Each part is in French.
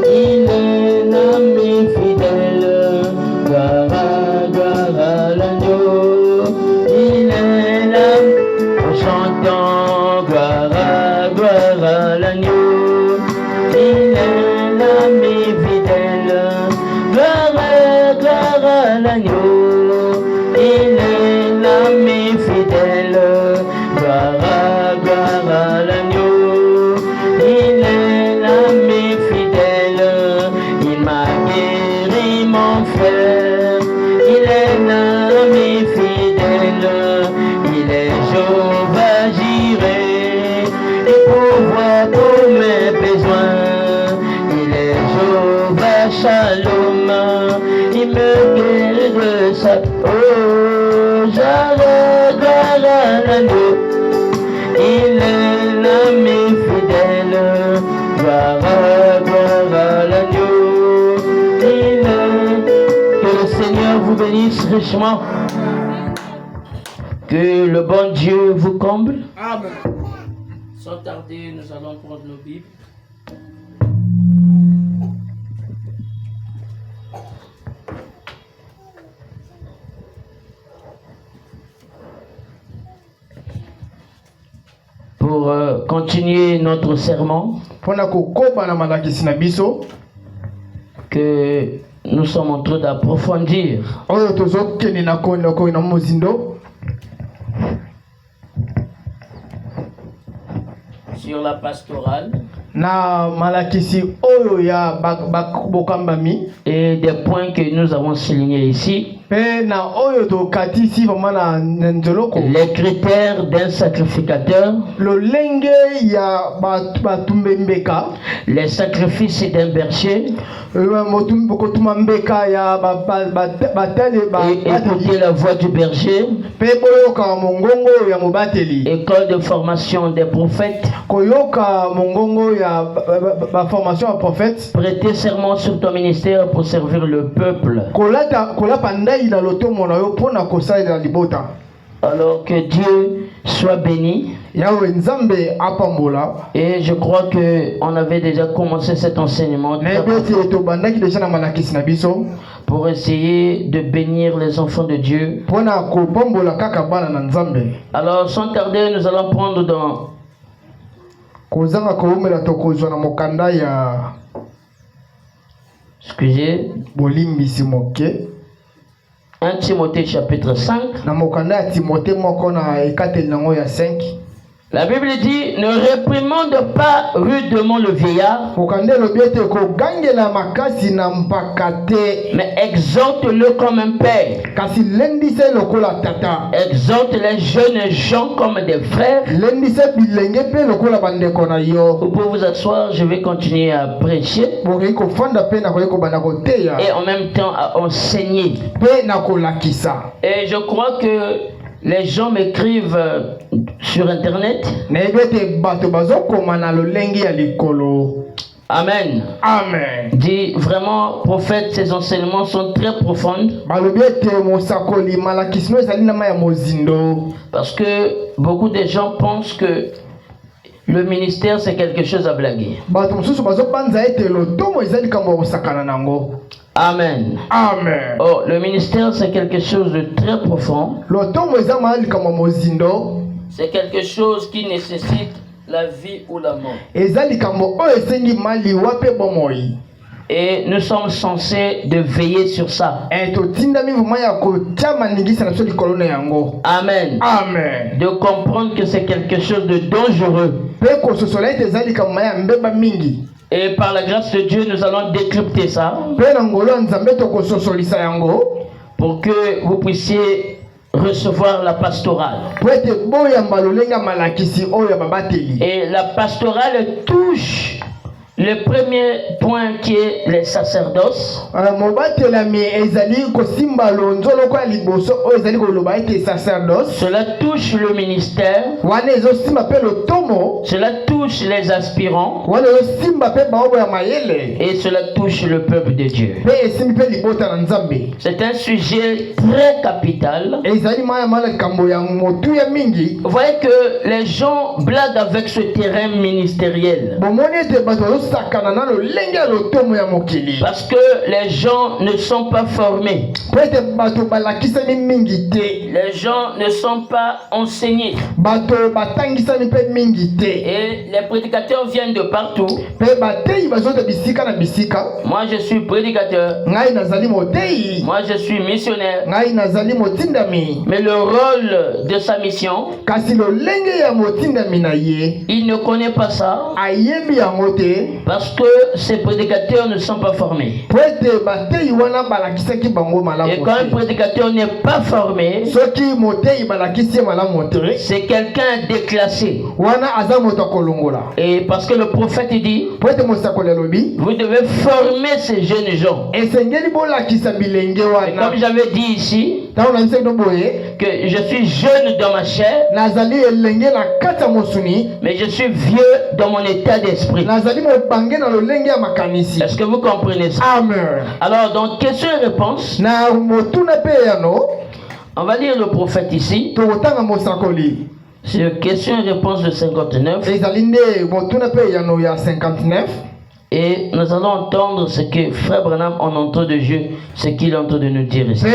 il est l'ami fidèle. Gloire à l'agneau, il est l'ami. En chantant gloire à l'agneau, il est l'ami fidèle. Gloire à l'agneau, il est l'ami fidèle. Gloire à l'agneau, il est l'ami fidèle. Il m'a guéri mon frère, il est l'ami fidèle. Il est Jéhovah Jireh, il pourvoit pour mes besoins. Il est Jéhovah Shalom, il me guérit de sa oh, j'arrête à l'agneau. Il est l'ami fidèle, gloire à l'agneau. Il est... Que le Seigneur vous bénisse richement. Que le bon Dieu vous comble. Amen. Sans tarder, nous allons prendre nos Bibles. Pour continuer notre sermon que nous sommes en train d'approfondir. Sur la pastorale. Na malakisi oyo ya bokambami et des points que nous avons soulignés ici. Pe na oyo to katisi vraiment na nzoloko. Les critères d'un sacrificateur. Le lenge ya batumbembeka. Les sacrifices d'un berger. Motumbokotuma mbeka ya batele ba. Et écouter la voix du berger. Pe boyoka mongongo ya mobateli. École de formation des prophètes. Koyoka mongongo ya ba formation à prophète. Prêter serment sur ton ministère pour servir le peuple. Alors que Dieu soit béni. Et je crois qu'on avait déjà commencé cet enseignement pour essayer de bénir les enfants de Dieu. Alors sans tarder, nous allons prendre dans excusez 1 Timothée chapitre 5. La Bible dit, ne réprimande pas rudement le vieillard, mais exhorte-le comme un père. Exhorte les jeunes gens comme des frères. Vous pouvez vous asseoir, je vais continuer à prêcher et en même temps à enseigner. Et je crois que les gens m'écrivent sur internet. Amen. Amen. Dit vraiment, prophète, ces enseignements sont très profonds. Parce que beaucoup de gens pensent que le ministère c'est quelque chose à blaguer. Amen. Amen. Oh, le ministère c'est quelque chose de très profond. C'est quelque chose qui nécessite la vie ou la mort. Et nous sommes censés de veiller sur ça. Amen. Amen. De comprendre que c'est quelque chose de dangereux. Et par la grâce de Dieu, nous allons décrypter ça pour que vous puissiez recevoir la pastorale. Et la pastorale touche le premier point qui est les sacerdoces. Cela touche le ministère. Cela touche les aspirants. Et cela touche le peuple de Dieu. C'est un sujet très capital. Vous voyez que les gens blaguent avec ce terrain ministériel. Parce que les gens ne sont pas formés. Les gens ne sont pas enseignés. Et les prédicateurs viennent de partout. Moi je suis prédicateur. Moi je suis missionnaire. Mais le rôle de sa mission, il ne connaît pas ça. Parce que ces prédicateurs ne sont pas formés. Et quand un prédicateur n'est pas formé, c'est quelqu'un déclassé. Et parce que le prophète dit, vous devez former ces jeunes gens. Et comme j'avais dit ici, que je suis jeune dans ma chair, mais je suis vieux dans mon état d'esprit. Est-ce que vous comprenez ça? Amen. Alors, dans question et réponse, on va lire le prophète ici. C'est question et réponse de 59. Et nous allons entendre ce que Frère Branham en entrée de jeu, ce qu'il est en train de nous dire ici.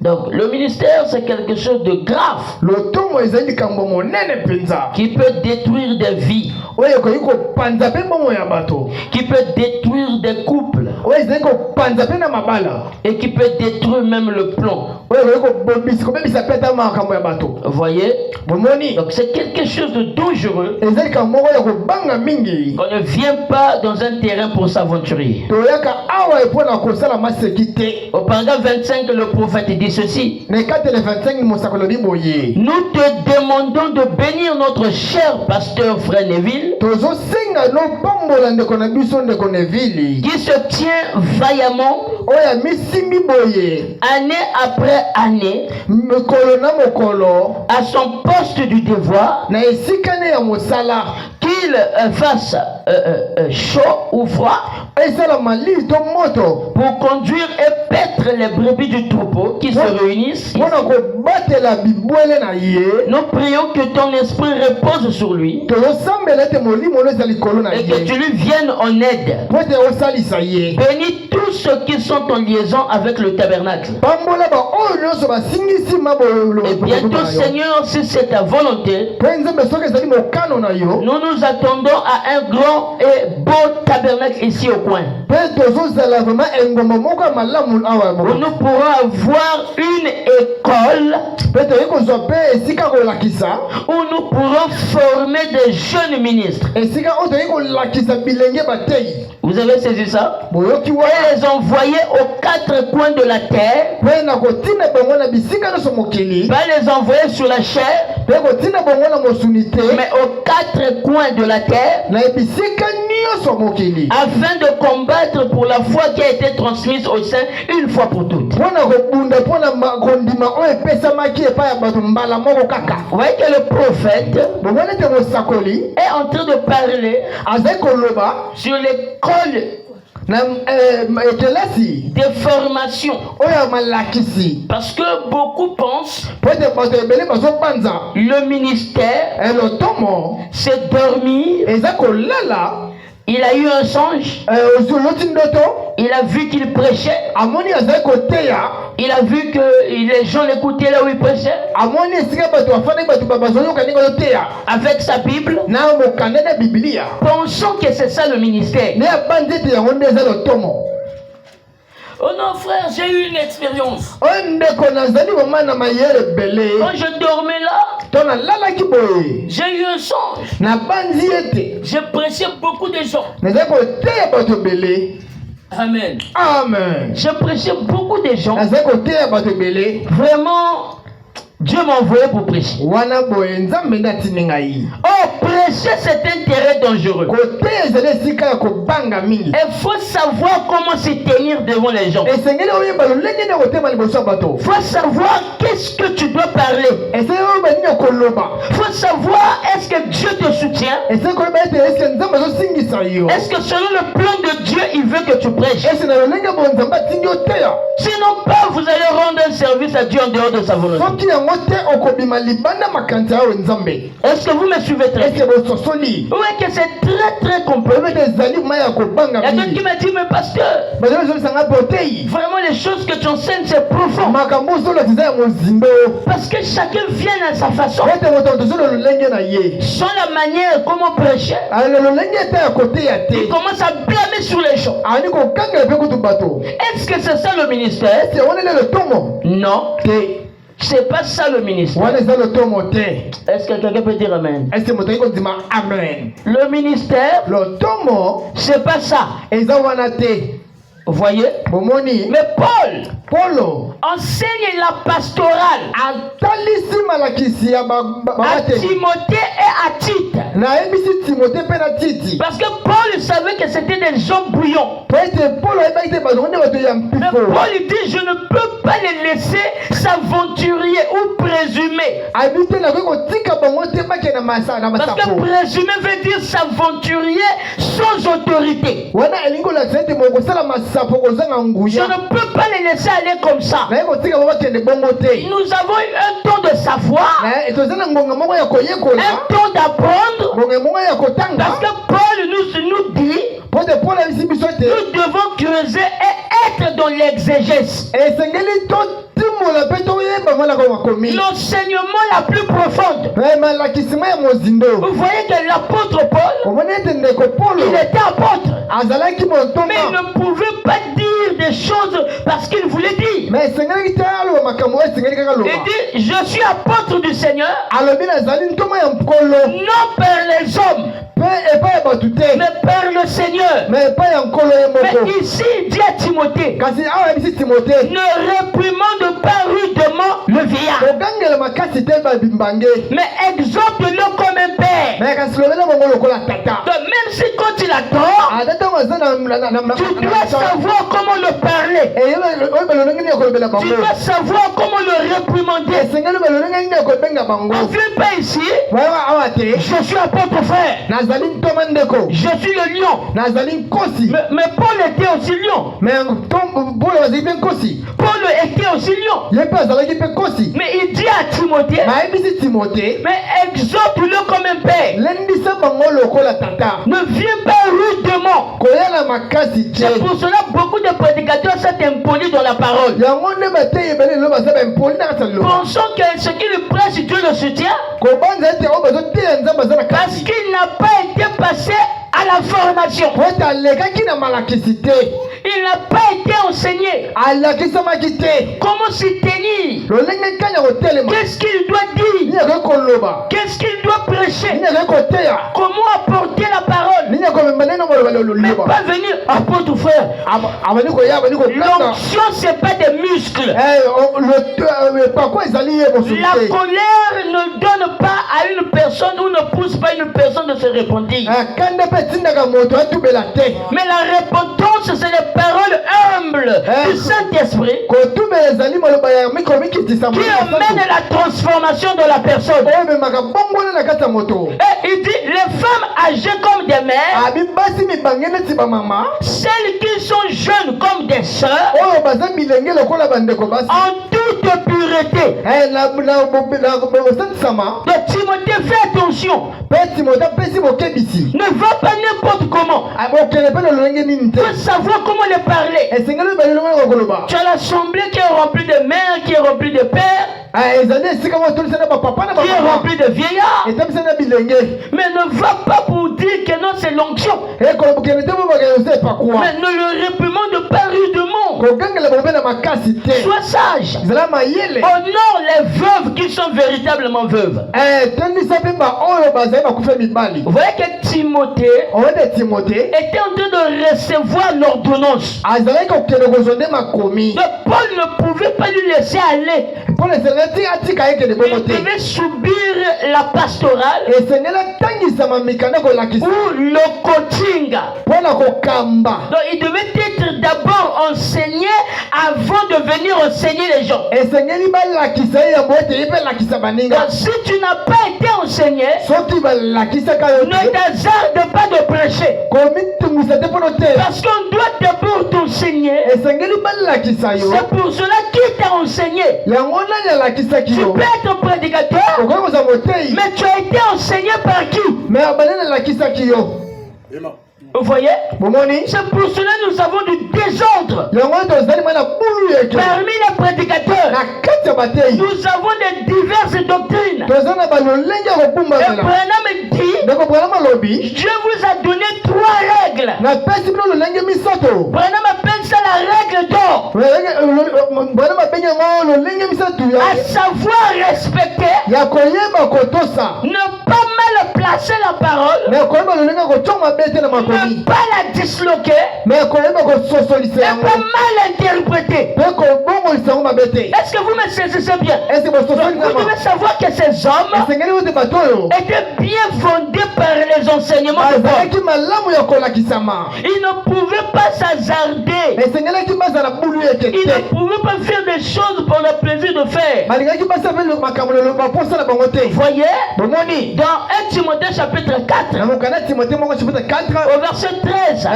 Donc, le ministère, c'est quelque chose de grave qui peut détruire des vies, qui peut détruire des couples et qui peut détruire même le plomb. Vous voyez? Donc, c'est quelque chose de dangereux. On ne vient pas dans un terrain pour s'aventurer. Au paragraphe 25, le prophète dit ceci. Nous te demandons de bénir notre cher pasteur Frère Neville, qui se tient vaillamment année après année à son poste du devoir, qu'il fasse chaud ou froid, pour conduire et paître les brebis du troupeau qui se réunissent. Nous prions que ton esprit repose sur lui et que tu lui viennes en aide. Bénis tous ceux qui sont en liaison avec le tabernacle. Et bientôt, Seigneur, si c'est ta volonté, nous nous attendons à un grand et beau tabernacle ici au coin, où nous pourrons avoir une école où nous pourrons former des jeunes ministres. Vous avez saisi ça? Et les envoyer aux quatre coins de la terre, pas les envoyer sur la chair, mais aux quatre coins de la terre, afin de combattre pour la foi qui a été transmise au sein une fois pour toutes. Vous voyez que le prophète est en train de parler sur l'école des formations. Parce que beaucoup pensent le ministère c'est dormir. Il a eu un songe. Il a vu qu'il prêchait. Il a vu que les gens l'écoutaient là où il prêchait. Avec sa Bible. Pensons que c'est ça le ministère. Oh non frère, j'ai eu une expérience. Quand je dormais là, j'ai eu un songe. J'ai prêché beaucoup de gens. Amen. Amen. J'ai prêché beaucoup de gens. Vraiment, Dieu m'a envoyé pour prêcher. Oh, prêcher c'est un terrain dangereux. Il faut savoir comment se tenir devant les gens. Il faut savoir quel qu'est-ce que tu dois parler? Il faut savoir, est-ce que Dieu te soutient? Est-ce que selon le plan de Dieu, il veut que tu prêches? Sinon pas, vous allez rendre un service à Dieu en dehors de sa volonté. Est-ce que vous me suivez très bien? Oui, que c'est très très complexe. Il y a quelqu'un qui m'a dit, mais pasteur, vraiment les choses que tu enseignes, c'est profond. Parce que chacun vient à sa façon. Sans la manière comment prêcher, il commence à blâmer sur les gens. Est-ce que c'est ça le ministère? Non. C'est pas ça le ministère. Est-ce que quelqu'un peut dire amen? Le ministère, c'est pas ça. Vous voyez? Mais Paul enseigne la pastorale à Timothée et à Tite. Parce que Paul savait que c'était des gens bouillants. Mais Paul dit, je ne peux pas les laisser s'aventurer ou présumer. Parce que présumer veut dire s'aventurer sans autorité. Je ne peux pas les laisser aller comme ça. Nous avons eu un temps de savoir, un temps d'apprendre. Parce que Paul nous dit, nous devons creuser et être dans l'exégèse. L'enseignement la plus profonde. Vous voyez que l'apôtre Paul, il était apôtre. Mais il ne pouvait pas dire des choses parce qu'il voulait dire. Il dit, je suis apôtre du Seigneur, non par les hommes, mais par le Seigneur. Mais ici, il dit à Timothée, ne réprimande pas rudement le vieillard, mais exhorte-le comme un père. Donc même si quand il a tort, tu dois savoir comment le parler. Tu dois savoir comment le réprimander. On ne vient pas ici, je suis apôtre frère, je suis le lion. Mais Paul était aussi lion. Paul était aussi lion. Mais il dit à Timothée, mais exhorte-le comme un père. Ne viens pas rudement. C'est pour cela que beaucoup de prédicateurs sont impolis dans la parole. Pensons que ce qu'il prêche, Dieu le soutient. Parce qu'il n'a pas été passé à la formation. Il n'a pas été enseigné comment se tenir, qu'est-ce qu'il doit dire, qu'est-ce qu'il doit prêcher, comment apporter la parole. Mais pas venir apôtre frère. L'onction c'est pas des muscles. La colère ne donne pas à une personne ou ne pousse pas une personne de se repentir. Mais la repentance c'est les paroles humbles du Saint-Esprit qui amène la transformation de la personne. Et il dit les femmes âgées comme des mères, celles qui sont jeunes comme des sœurs, en toute pureté. Donc Timothée, fais attention. Ne va pas n'importe comment. Il faut savoir comment les parler. Tu as l'assemblée qui est remplie de mères, qui est remplie de pères, qui est remplie de vieillards. Mais ne va pas pour dire que non, c'est l'onction. Mais ne le réprimande pas rudement. Sois sage. Honore les veuves qui sont véritablement veuves. Vous voyez que Timothée était en train de recevoir l'ordonnance. Donc Paul ne pouvait pas lui laisser aller. Il devait subir dire la pastorale ou le coaching. Donc il devait être d'abord enseigné avant de venir enseigner les gens. Donc si tu n'as pas été enseigné, ne t'hasarde pas de prêcher. Parce qu'on doit d'abord t'enseigner. C'est pour cela qu'il t'a enseigné. Tu peux être prédicateur, mais tu as été enseigné par qui? Vous voyez? C'est pour cela que nous avons du désordre parmi les prédicateurs. Nous avons des diverses doctrines. Et Branham dit, Dieu vous a donné 3 règles. Branham appelle ça la règle d'or. À savoir respecter, ne pas mal placer la parole, ne pas la disloquer, et pas mal interpréter. Est-ce que vous me saisissez bien? Vous devez savoir que ces hommes étaient bien fondés par les enseignements de Paul. Ils ne pouvaient pas s'hasarder. Ils ne pouvaient pas faire des choses pour le plaisir de faire. Voyez, dans 1 Timothée chapitre 4, au verset 13,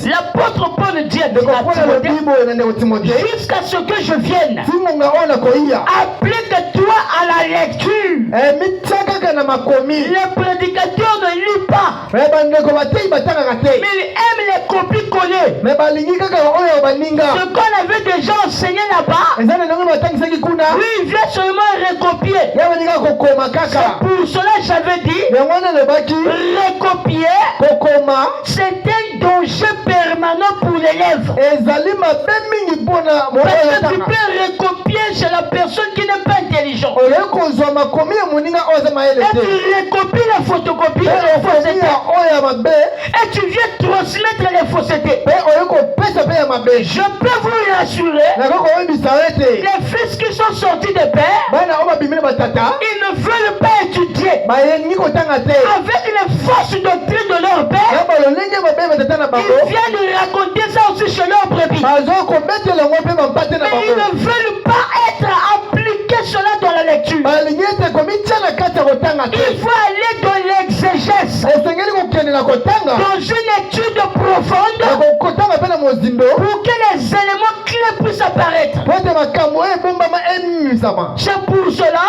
l'apôtre Paul dit à Timothée, jusqu'à ce que je vienne, applique-toi à la lecture. Les prédicateurs ne lisent pas, mais ils aiment les copies-coller. Ce qu'on avait déjà enseigné là-bas, lui il vient seulement recopier. C'est pour cela que j'avais dit, recopier, c'est un danger permanent pour l'élève. Parce que tu peux recopier chez la personne qui n'est pas intelligente. Et tu recopies la photocopie de la fausseté. Et tu viens transmettre les faussetés. Je peux vous rassurer, les fils qui sont sortis de père, ils ne veulent pas étudier avec les fausses doctrines de leur père. Ils viennent raconter ça aussi chez leur brebis. Mais ils ne veulent pas être appliqués cela dans la lecture. Il faut aller dans l'exégèse, dans une étude profonde, pour que les éléments clés puissent apparaître. C'est pour cela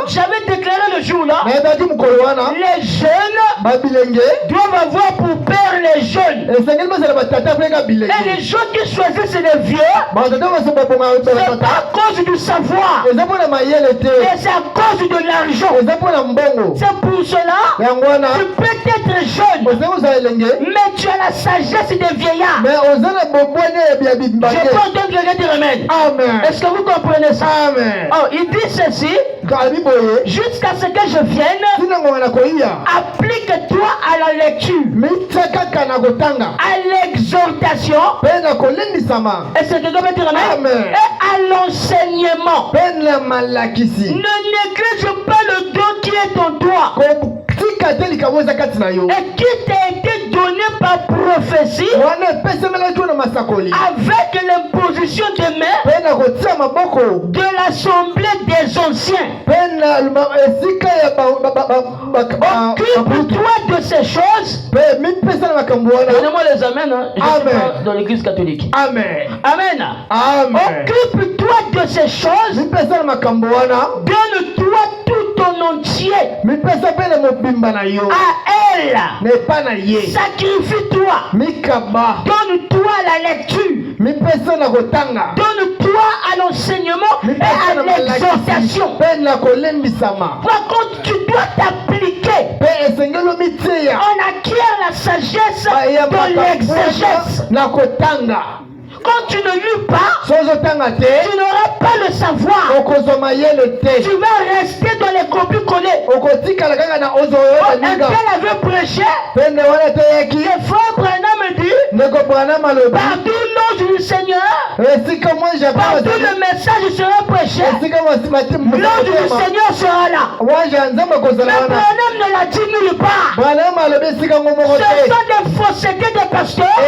j'avais déclaré le jour-là, les jeunes doivent avoir pour père les jeunes. Et les gens qui choisissent les vieux, c'est à cause du savoir, et c'est à cause de l'argent. C'est pour cela tu peux être jeune, mais tu as la sagesse des vieillards. Je peux entendre quelqu'un dire amen. Est-ce que vous comprenez ça? Oh, il dit ceci, jusqu'à ce que je vienne, applique-toi à la lecture, à l'exhortation, est-ce que quelqu'un peut dire amen? Et à l'enseignement. Ne néglige pas le don qui est en toi et qui t'a été donné par prophétie avec l'imposition des mains de l'assemblée des anciens. Occupe-toi de ces choses. Donnez-moi les amen. Je suis dans l'église catholique. Amen. Amen. Occupe-toi de ces choses. Donne-toi tout ton entier à elle. Sacrifie-toi. Donne-toi à la lecture. Donne-toi à l'enseignement et à l'exhortation. Par contre, tu dois t'appliquer. On acquiert la sagesse de l'exégèse. Quand tu ne lis pas, tu n'auras pas le savoir. Tu vas rester dans les copies-collées. Un tel avait prêché. Le frère Branham dit, partout l'ordre du Seigneur, partout le message sera prêché, l'ordre du Seigneur sera là. Mais Branham ne l'a dit nulle part. Ce sont des faussetés des pasteurs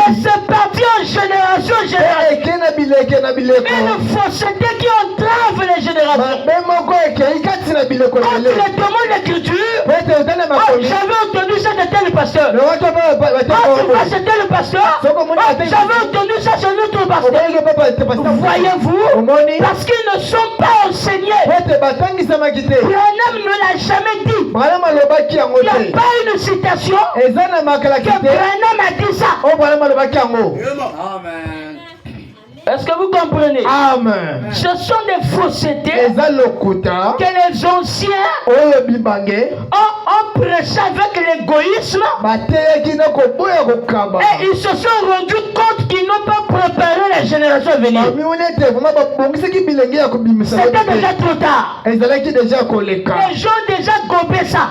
qui se partent en génération en génération. Une fausseté qui entrave les générations. Quand tu les demandes l'écriture, j'avais entendu ça de tel pasteur. C'était le pasteur. J'avais entendu ça chez notre pasteur. Voyez-vous, parce qu'ils ne sont pas enseignés. Branham ne l'a jamais dit. Il n'y a pas une citation que Branham a dit ça. Amen. Est-ce que vous comprenez? Amen. Ce sont des faussetés que les anciens ont prêché avec l'égoïsme et ils se sont rendus compte qu'ils n'ont pas préparé les générations à venir. C'était déjà trop tard. Les gens ont déjà gobé ça.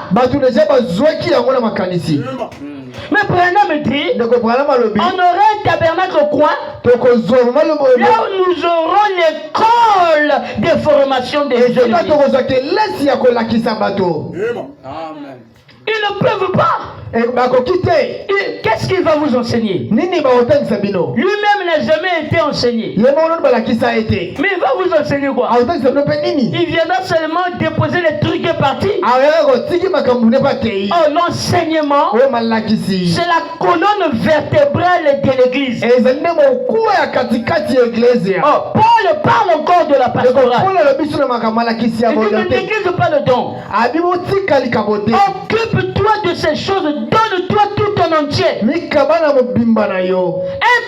Mais Branham dit, on aura un tabernacle au coin, là où nous aurons l'école de formation des jeunes. Ils ne peuvent pas. Qu'est-ce qu'il va vous enseigner? Lui-même n'a jamais été enseigné. Mais il va vous enseigner quoi? Il viendra seulement déposer les trucs et partir. Oh, l'enseignement, c'est la colonne vertébrale de l'église. Oh, Paul parle encore de la pastorale. Il dit que l'église parle donc. Occupe-toi de ces choses, donne-toi tout en entier. Un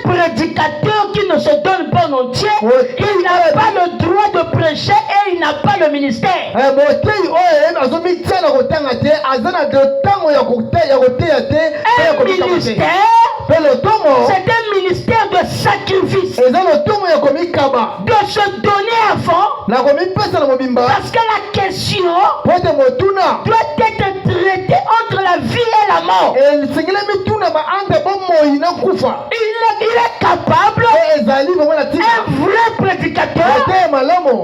prédicateur qui ne se donne pas en entier, il n'a pas le droit de prêcher et il n'a pas le ministère. Un ministère, c'est un ministère de sacrifice, de se donner à fond, parce que la question doit être traitée entre la vie et la mort. Il est capable, un vrai prédicateur,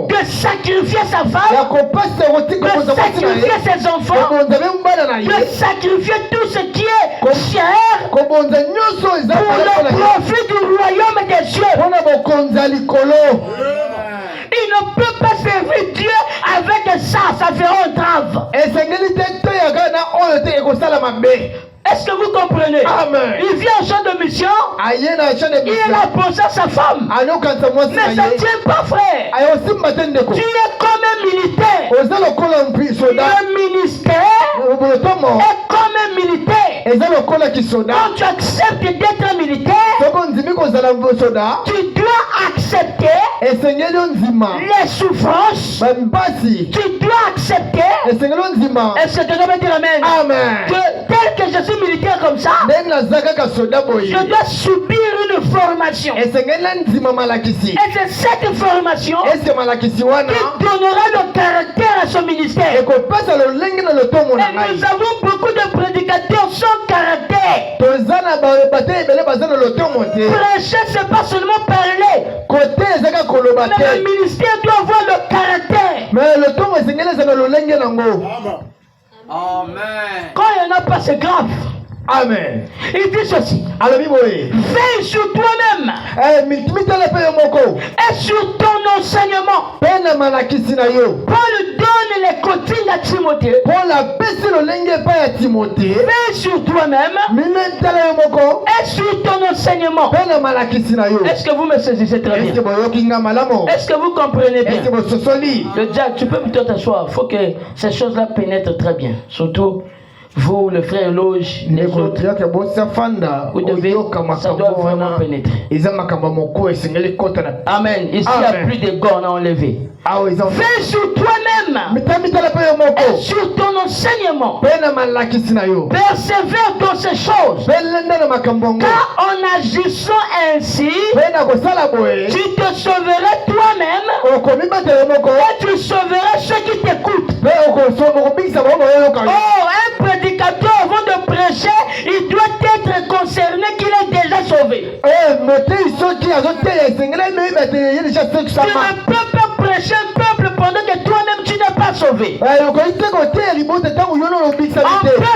de sacrifier sa femme, de sacrifier ses enfants, de sacrifier tout ce qui est cher pour le profit du royaume des cieux. Il ne peut pas servir Dieu avec ça, ça fera entrave. Est-ce que vous comprenez? Amen. Il vient en champ de mission. Il a posé sa femme. Mais ça ne tient pas, frère. Tu es comme un militaire. Le ministère est comme un militaire. Quand tu acceptes d'être un militaire, tu dois accepter les souffrances. Tu dois accepter. Est-ce que tu dois dire amen? Amen. Tel que je suis militaire comme ça, je dois subir une formation. Et c'est cette formation qui donnera le caractère à ce ministère. Et nous avons beaucoup de prédicateurs sans caractère. Prêcher, c'est pas seulement parler. Mais le ministère doit avoir le caractère. Amen. Quand il n'y en a pas, c'est grave. Amen. Il dit ceci. Veille sur toi-même et sur ton enseignement. Paul donne les consignes à Timothée. Veille sur toi-même et sur ton enseignement. Est-ce que vous me saisissez très bien? Est-ce que vous comprenez bien? Le diable, tu peux plutôt t'asseoir. Il faut que ces choses-là pénètrent très bien. Surtout vous, le frère Loge, les autres, vous devez, ça doit vraiment pénétrer. Amen. Ici, il n'y a plus de cornes à enlever. Fais sur toi-même et sur ton enseignement. Persévère dans ces choses. Car en agissant ainsi, tu te sauveras toi-même et tu sauveras ceux qui t'écoutent. Oh, un prédicateur avant de prêcher, il doit être conseillé Tu ne peux pas prêcher un peuple pendant que toi-même tu n'es pas sauvé. On peut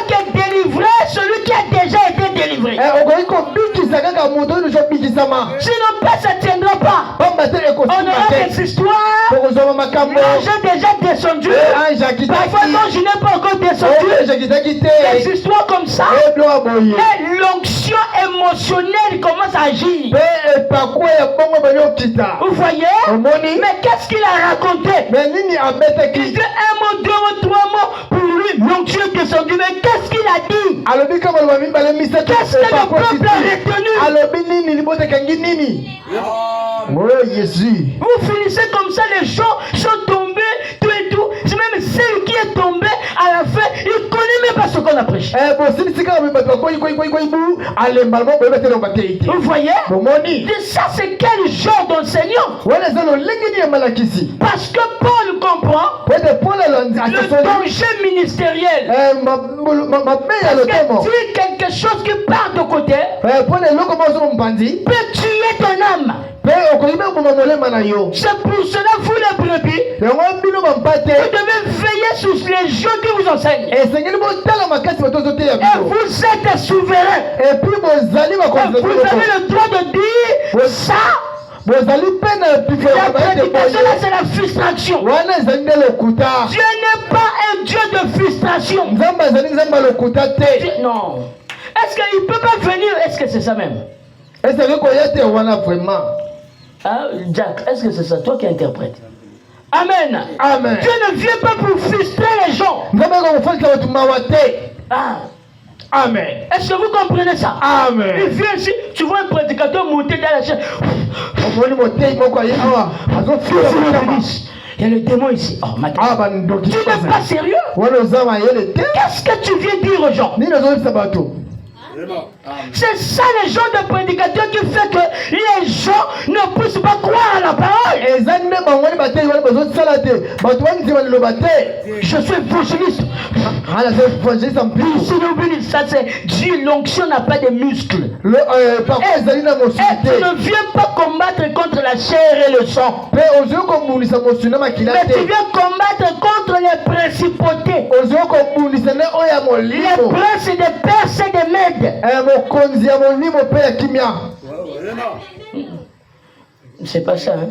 que délivrer celui qui a déjà été délivré. Sinon, pas ça ne tiendra pas. On aura des histoires. L'ange est déjà descendu. Parfois, non, je n'ai pas encore descendu. Des histoires comme ça. Et l'onction émotionnelle commence à agir. Vous voyez? Mais qu'est-ce qu'il a raconté? Il dit un mot, deux mots, trois mots. Pour lui, l'onction est descendue. Mais qu'est-ce qu'il a dit? Qu'est-ce que le peuple a retenu? Vous finissez comme ça, les gens sont tombés, tout et tout. C'est même celui qui est tombé à la fin, il ne connaît même pas ce qu'on a prêché. Vous voyez? Et ça, c'est quel genre d'enseignant? Parce que Paul comprend le danger ministériel. Parce que dire quelque chose qui part de côté peut tuer ton âme. C'est pour cela, vous les brebis, vous devez veiller sur les gens qui vous enseignent. Et vous êtes souverain. Vous avez le droit de dire ça. La prédication là, c'est la frustration. Dieu n'est pas un Dieu de frustration. Non. Est-ce qu'il ne peut pas venir? Est-ce que c'est ça même? Ah, Jack, est-ce que c'est ça? Toi qui interprètes. Amen. Amen. Dieu ne vient pas pour frustrer les gens. Ah. Amen. Est-ce que vous comprenez ça? Amen. Il vient ici, tu vois un prédicateur monter dans la chaîne. Il y a le démon ici. Oh, ma tu n'es pas sérieux? Qu'est-ce que tu viens dire aux gens? C'est ça les gens de prédicateurs qui fait que les gens ne puissent pas croire à la parole. Je suis évangéliste. Ça c'est Dieu, l'onction n'a pas de muscles. Et tu ne viens pas combattre contre la chair et le sang. Mais tu viens combattre contre les principautés. Les princes des Perses et des Mèdes. C'est pas ça, hein?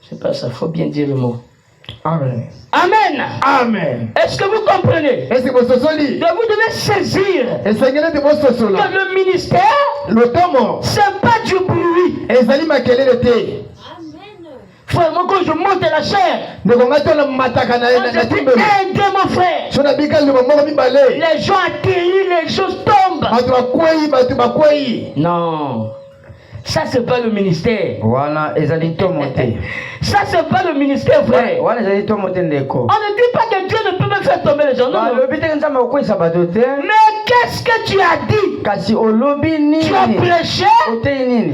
C'est pas ça, faut bien dire le mot. Amen. Amen. Amen. Est-ce que vous comprenez? Est-ce que vous devez saisir que le ministère, c'est pas du bruit. Frère, moi quand je monte la chair, aidez mon frère. Les gens atterrissent, les choses tombent. Non. Ça c'est pas le ministère. Voilà, ça c'est pas le ministère, frère. On ne dit pas que Dieu ne peut pas faire tomber les gens. Non, non. Mais qu'est-ce que tu as dit? Tu as prêché,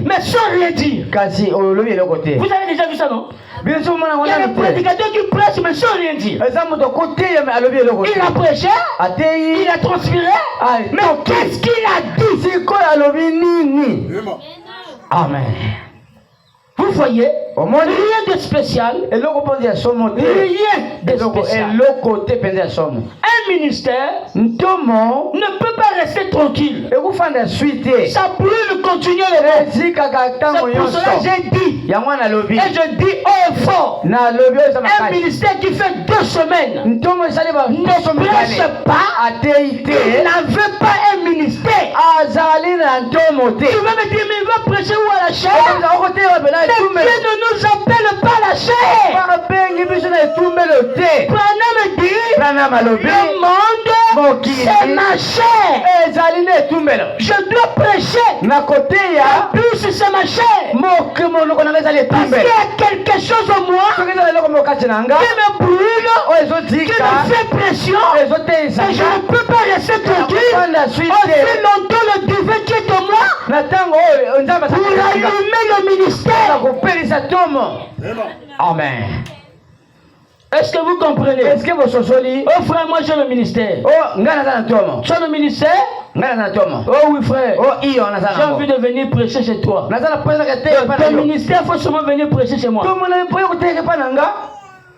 mais sans rien dire. Vous avez déjà vu ça, non? Il y a des prédicateurs qui prêchent mais sans rien dire. Il a prêché, il a transpiré, mais qu'est-ce qu'il a dit? Amen. Vous voyez, rien de spécial. Rien de spécial. Un ministère ne peut pas rester tranquille. Ça brûle continuellement. C'est pour cela que j'ai dit, et je dis haut et fort, un ministère qui fait 2 semaines ne prêche pas, il n'avait pas un ministère. Tu vas me dire, mais il va prêcher où à la chair? Dieu ne nous appelle pas la chair. Branham dit, le monde, c'est ma chair. Je dois prêcher. En plus, c'est ma chair. Parce qu'il y a quelque chose en moi qui me brûle, qui me fait pression, et je ne peux pas rester tranquille aussi longtemps le divin qui est en moi pour allumer le ministère. Amen. Est-ce que vous comprenez? Oh frère, moi j'ai le ministère. Tu as le ministère? Oh oui frère, j'ai envie de venir prêcher chez toi. Ton ministère, il faut seulement venir prêcher chez moi.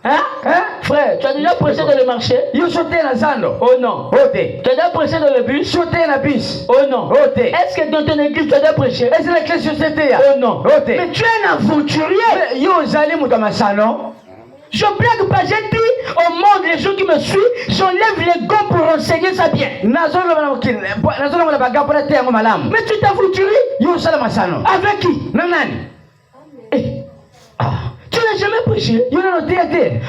Hein? Frère, tu as déjà prêché dans le marché? Oh non. Tu as déjà prêché dans le bus? Oh non. Est-ce que dans ton église tu as déjà prêché? Oh non. Mais tu es un aventurier. Je blague pas, j'ai dit au monde, les gens qui me suivent, j'enlève les gants pour enseigner ça bien. Mais tu t'aventuries? Avec qui? Tu n'as jamais prêché?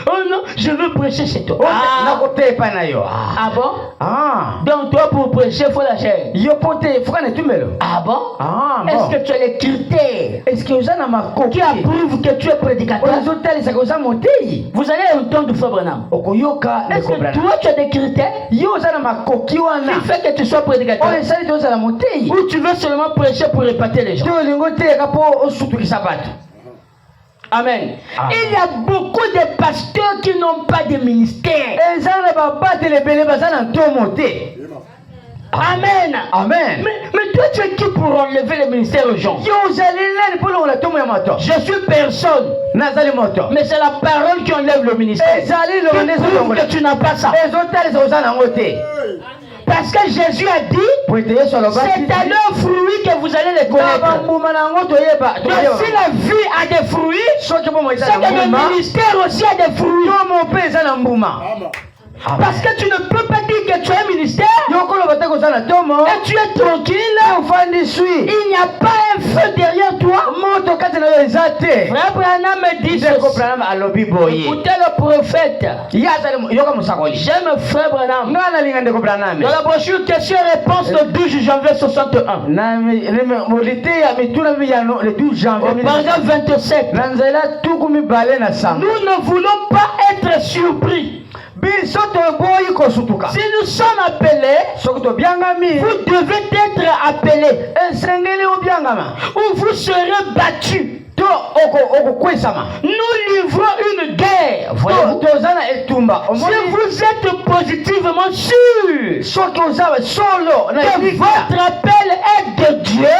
Oh non, je veux prêcher chez toi. Ah bon? Donc toi pour prêcher, il faut la chair. Ah bon? Est-ce que tu as les critères qui approuvent que tu es prédicateur? Vous allez entendre Frère Branham. Est-ce que toi tu as des critères qui fait que tu sois prédicateur? Ou tu veux seulement prêcher pour épater les gens? Amen. Il y a beaucoup de pasteurs qui n'ont pas de ministère. Amen. Amen. Mais toi, tu es qui pour enlever le ministère aux gens? Je suis personne. Mais c'est la parole qui enlève le ministère. Qui prouve que tu n'as pas ça. Parce que Jésus a dit, c'est à leurs fruits que vous allez les connaître. Donc si la vie a des fruits, c'est que le ministère aussi a des fruits. Parce que tu ne peux pas dire que tu as un ministère et tu es tranquille. Il n'y a pas un feu derrière toi. Frère Branham me dit ceci. Écoutez le prophète. J'aime Frère Branham. Dans la brochure question-réponse le 12 janvier 61. Paragraphe 27. Nous ne voulons pas être surpris. Si nous sommes appelés, vous devez être appelés. Ou vous serez battus. Nous livrons une guerre. Si vous êtes positivement sûr que votre appel est de Dieu,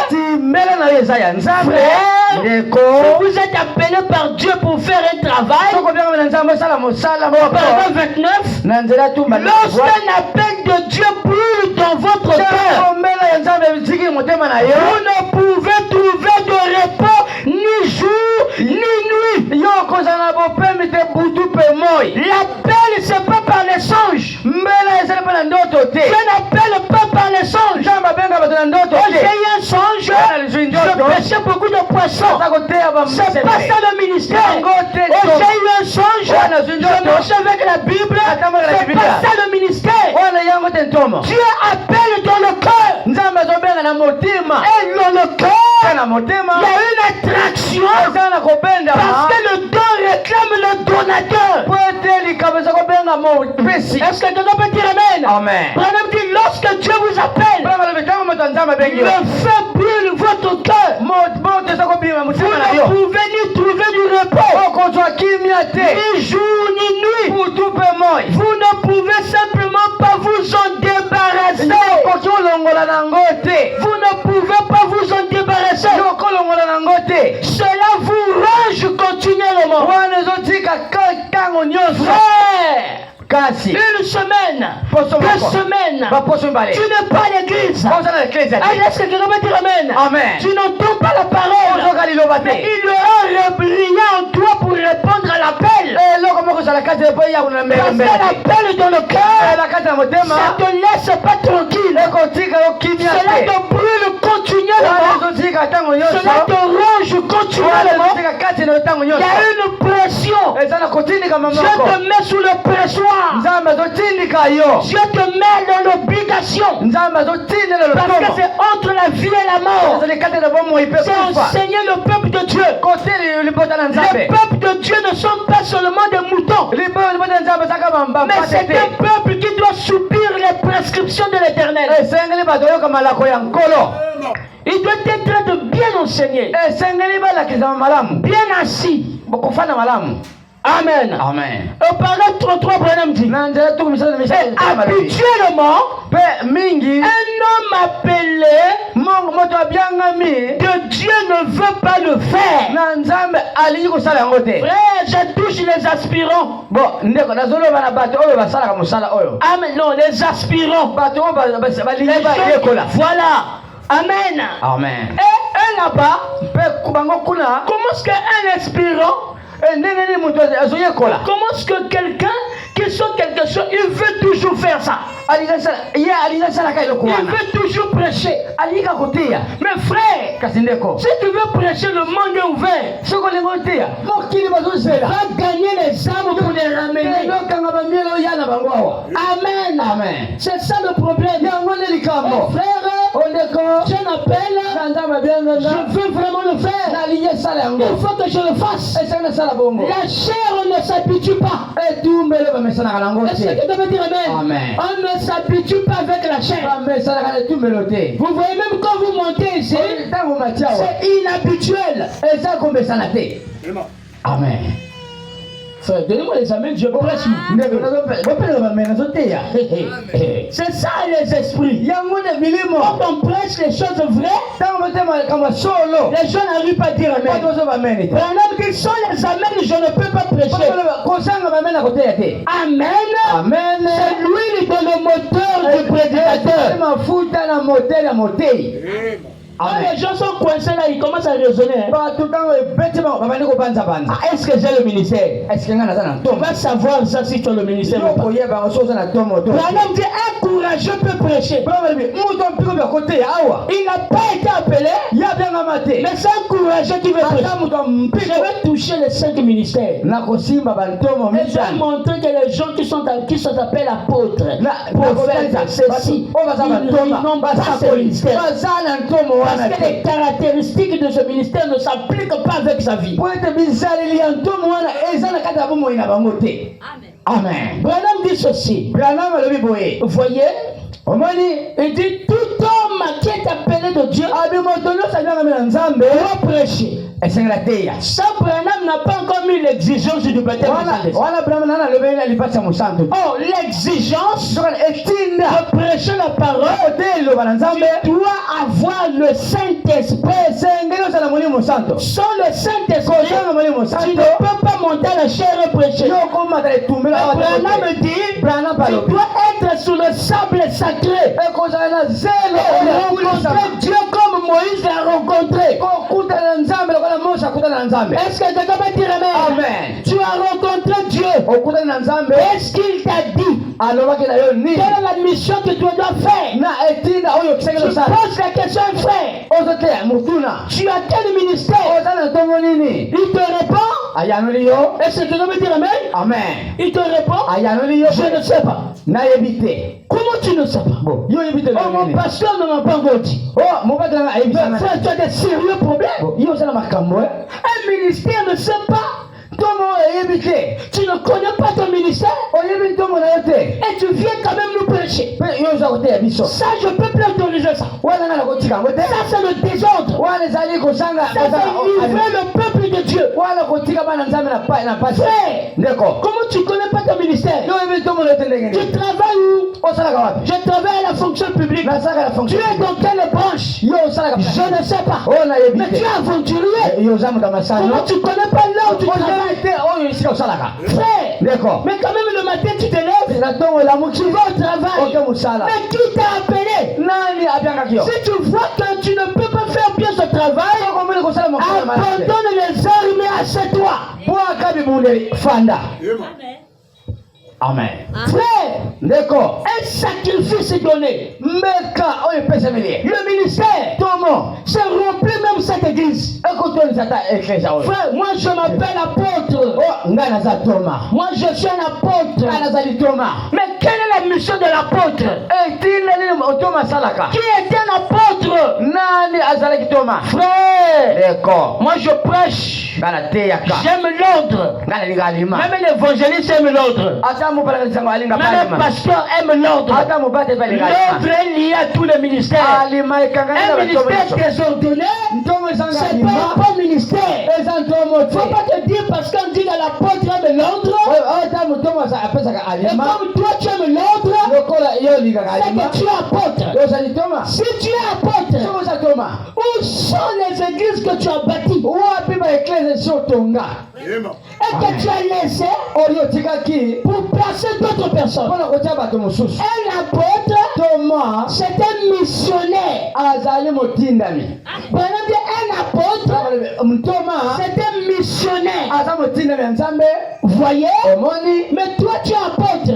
frère, si vous êtes appelé par Dieu pour faire un travail, paragraphe 29, lorsqu'un appel de Dieu brûle dans votre cœur, vous ne pouvez trouver de repos ni jour ni nuit. L'appel c'est pas par les songes. Je n'appelle pas par les songes. J'ai eu un songe, je pêchais beaucoup de poissons. C'est pas ça le ministère. J'ai eu un songe, je marchais avec la Bible. C'est pas ça le ministère. Dieu appelle dans le cœur. Et dans le cœur, il y a une attraction. Parce que le don réclame le donateur. Est-ce que quelqu'un peut dire Amen? Amen. Branham dit lorsque Dieu vous appelle, le feu brûle votre cœur. Vous ne pouvez ni trouver du repos, ni jour ni nuit. Vous ne pouvez simplement pas vous en débarrasser. Vous ne pouvez pas vous en débarrasser. Cela vous range continuellement. Frère, une semaine, 2 semaines, tu n'es pas à l'église. Est-ce que tu dois dire Amen? Tu n'entends pas la parole. Mais il y aura un rien en toi pour répondre à l'appel. Parce que l'appel dans le cœur, ça ne te laisse pas tranquille. Cela te brûle continuellement. Cela te ronge continuellement. Il y a une pression. Je te mets sous le pressoir. Dieu te met dans l'obligation. Parce que c'est entre la vie et la mort. C'est enseigner le peuple de Dieu. Les peuples de Dieu ne sont pas seulement des moutons. Mais c'est un peuple qui doit subir les prescriptions de l'Éternel. Il doit être bien enseigné. Bien assis. Amen. Amen. Au paragraphe 33, Branham dit habituellement, un homme appelé que Dieu ne veut pas le faire. Frère, je touche les aspirants. Amen. Non, les aspirants. Voilà. Amen. Amen. Et là-bas, comment est-ce qu'un aspirant, comment est-ce que quelqu'un qui sent quelque chose, il veut toujours faire ça. Il veut toujours prêcher. Mais frère, si tu veux prêcher, le monde est ouvert. Va gagner les âmes pour les ramener. Amen. Amen. C'est ça le problème. Frère, je n'appelle, je veux vraiment le faire. Il faut que je le fasse. La chair ne s'habitue pas. Est-ce que tu veux dire amen? Amen. On ne s'habitue pas avec la chair. Vous voyez même quand vous montez ici, c'est inhabituel. Amen. Frère, donnez-moi les amens, je prêche. C'est ça les esprits. Quand on prêche les choses vraies, les gens n'arrivent pas à dire amen. Pendant qu'ils sont les amens, je ne peux pas prêcher. Amen. Amen. C'est l'huile dans le moteur du prédicateur. Quand les gens sont coincés là, ils commencent à raisonner. Est-ce que j'ai le ministère? On va savoir ça si tu as le ministère ou pas. Branham dit un courageux peut prêcher. Il n'a pas été appelé, mais c'est un courageux qui veut prêcher. Je vais toucher les 5 ministères. Et je vais montrer que les gens qui sont appelés apôtres, prophètes, ceci, ils n'ont pas ce ministère. Parce que les caractéristiques de ce ministère ne s'appliquent pas avec sa vie. Amen. Branham dit ceci. Vous voyez? Il dit tout homme qui est appelé de Dieu doit prêcher. Ça, Branham n'a pas encore mis l'exigence du baptême. Oh, l'exigence de prêcher la parole, tu dois avoir le Saint-Esprit. Sans le Saint-Esprit, tu ne peux pas monter à la chair et prêcher. Branham dit, tu dois être sous le sable sacré. Rencontrer Dieu comme Moïse l'a rencontré. Est-ce que quelqu'un peut dire amen? Amen. Tu as rencontré Dieu. Est-ce qu'il t'a dit quelle est la mission que tu dois faire? Tu poses la question, frère. Tu as quel ministère? Il te répond. Est-ce que quelqu'un peut dire amen? Amen. Il te répond. Je ne sais pas. Comment tu ne sais pas? Oh, mon pasteur ne m'a pas encore dit. Mais frère, tu as des sérieux problèmes. Un ministère ne sait pas. Tu ne connais pas ton ministère et tu viens quand même nous prêcher. Ça, je peux plus autoriser ça. Ça, c'est le désordre. Ça, c'est livrer le peuple de Dieu. Frère, comment tu connais pas ton ministère? Tu travailles où? Je travaille à la fonction publique. Tu es dans quelle branche? Je ne sais pas. Mais tu es aventurier. Comment tu connais pas là où tu travailles? Frère, mais quand même le matin tu te lèves, tu vas au travail. Mais qui t'a appelé? Si tu vois que tu ne peux pas faire bien ce travail, abandonne les armes et assieds-toi. Amen. Frère, un sacrifice est donné. Le ministère, c'est rempli même cette église. Frère, moi je m'appelle apôtre. Moi je suis un apôtre. Mais quelle est la mission de l'apôtre? Qui est un apôtre? Frère, moi je prêche. J'aime l'ordre. Même l'évangéliste aime l'ordre. Même le pasteur aime l'ordre. L'ordre est lié à tous les ministères. Un ministère désordonné, c'est pas un bon ministère. Il ne faut pas te dire parce qu'on dit que l'apôtre aime l'ordre, et comme toi tu aimes l'ordre, c'est que tu es apôtre. Si tu es apôtre, où sont les églises que tu as bâties et que tu as laissé pour placer d'autres personnes? Un apôtre, c'est un missionnaire. Un apôtre, c'est un missionnaire. Voyez? Mais toi tu es apôtre.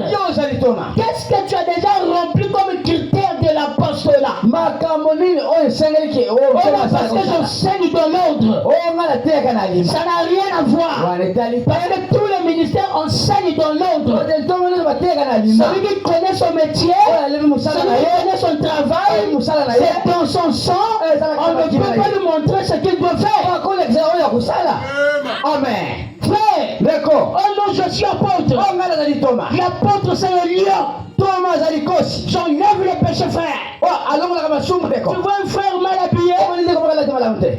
Qu'est-ce que tu as déjà rempli comme critère de l'apostolat? Parce que j'enseigne dans l'ordre. Ça n'a rien à voir. Parce que tous les ministères enseignent dans l'ordre. Celui qui connaît son métier, celui qui connaît son travail, c'est dans son sang. On ne peut pas lui montrer ce qu'il doit faire. Amen. Frère, D'accord. oh non, je suis apôtre. L'apôtre, c'est le lion. J'enlève le péché, frère. Tu vois un frère mal habillé,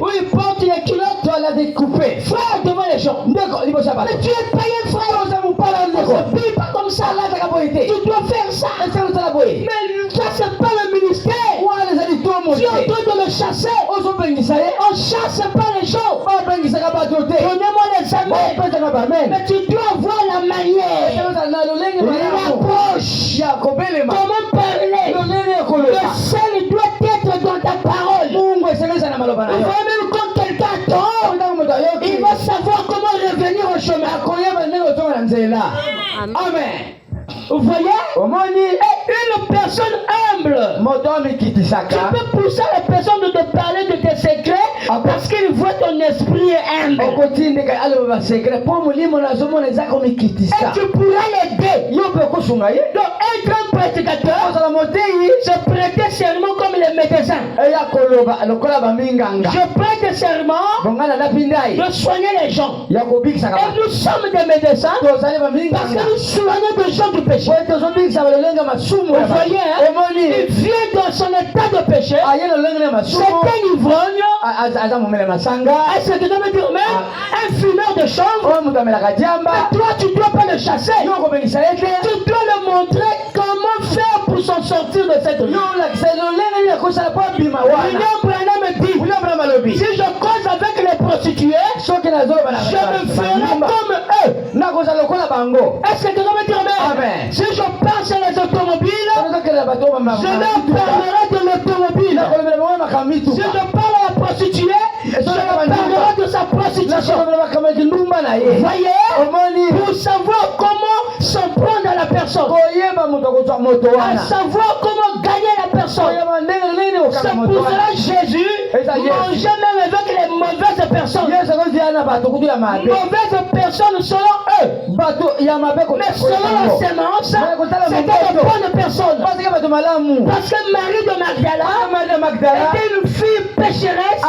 où il porte les culottes, toi l'a découpé. Frère, devant les gens. Mais tu es payé, frère. Ne s'habille pas comme ça. Tu dois faire ça. Mais ça, c'est pas le ministère. Tu es en train de le chasser. On chasse pas les gens. Donnez-moi les amens. Mais tu dois avoir la manière, l'approche, comment parler. Le sel doit être dans ta parole. Même quand quelqu'un tombe, il va savoir comment revenir au chemin. Amen. Vous voyez? Une personne humble, tu peux pousser la personne de te parler de tes secrets parce qu'il voit ton esprit est humble. Et tu pourras l'aider. Donc être un prédicateur, je prête serment comme les médecins. Je prête serment de soigner les gens. Et nous sommes des médecins parce que nous soignons des gens du péché. Vous voyez, il vient dans son état de péché. C'est un ivrogne. Est-ce que tu dois me dire même un fumeur de chanvre? Mais toi, tu ne dois pas le chasser. Tu dois le montrer comment faire pour s'en sortir de cette vie. Si je cause avec les prostituées, je me ferai comme eux. Est-ce que tu dois me dire même? Si je passe sur les automobiles, je leur parlerai de l'automobile. Si je parle à la prostituée, je leur parlerai de sa prostitution. Voyez, pour savoir comment s'en prendre à la personne, à savoir comment gagner la personne. C'est pour cela Jésus mangeait même avec les mauvaises personnes. Mauvaises personnes selon eux, mais selon la sémence, c'était de bonnes personnes. Parce que Marie de Magdala était une fille pécheresse.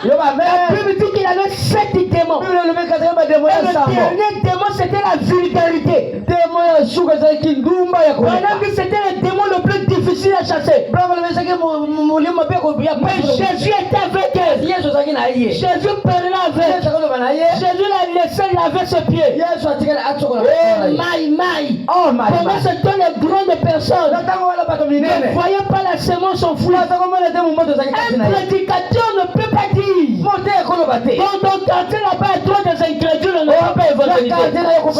La Bible dit qu'il avait 7 démons. Et le dernier démon, c'était la vulgarité. On a dit que c'était le démon le plus difficile à chasser. Mais Jésus était avec elle. Jésus parlait avec. Jésus l'a laissé laver ses pieds. Comment se donnent les grandes personnes? Ne voyez pas la sémence en fruit. Un prédicateur ne peut pas dire dans ton quartier là-bas, toi des incrédules ne va pas évangéliser.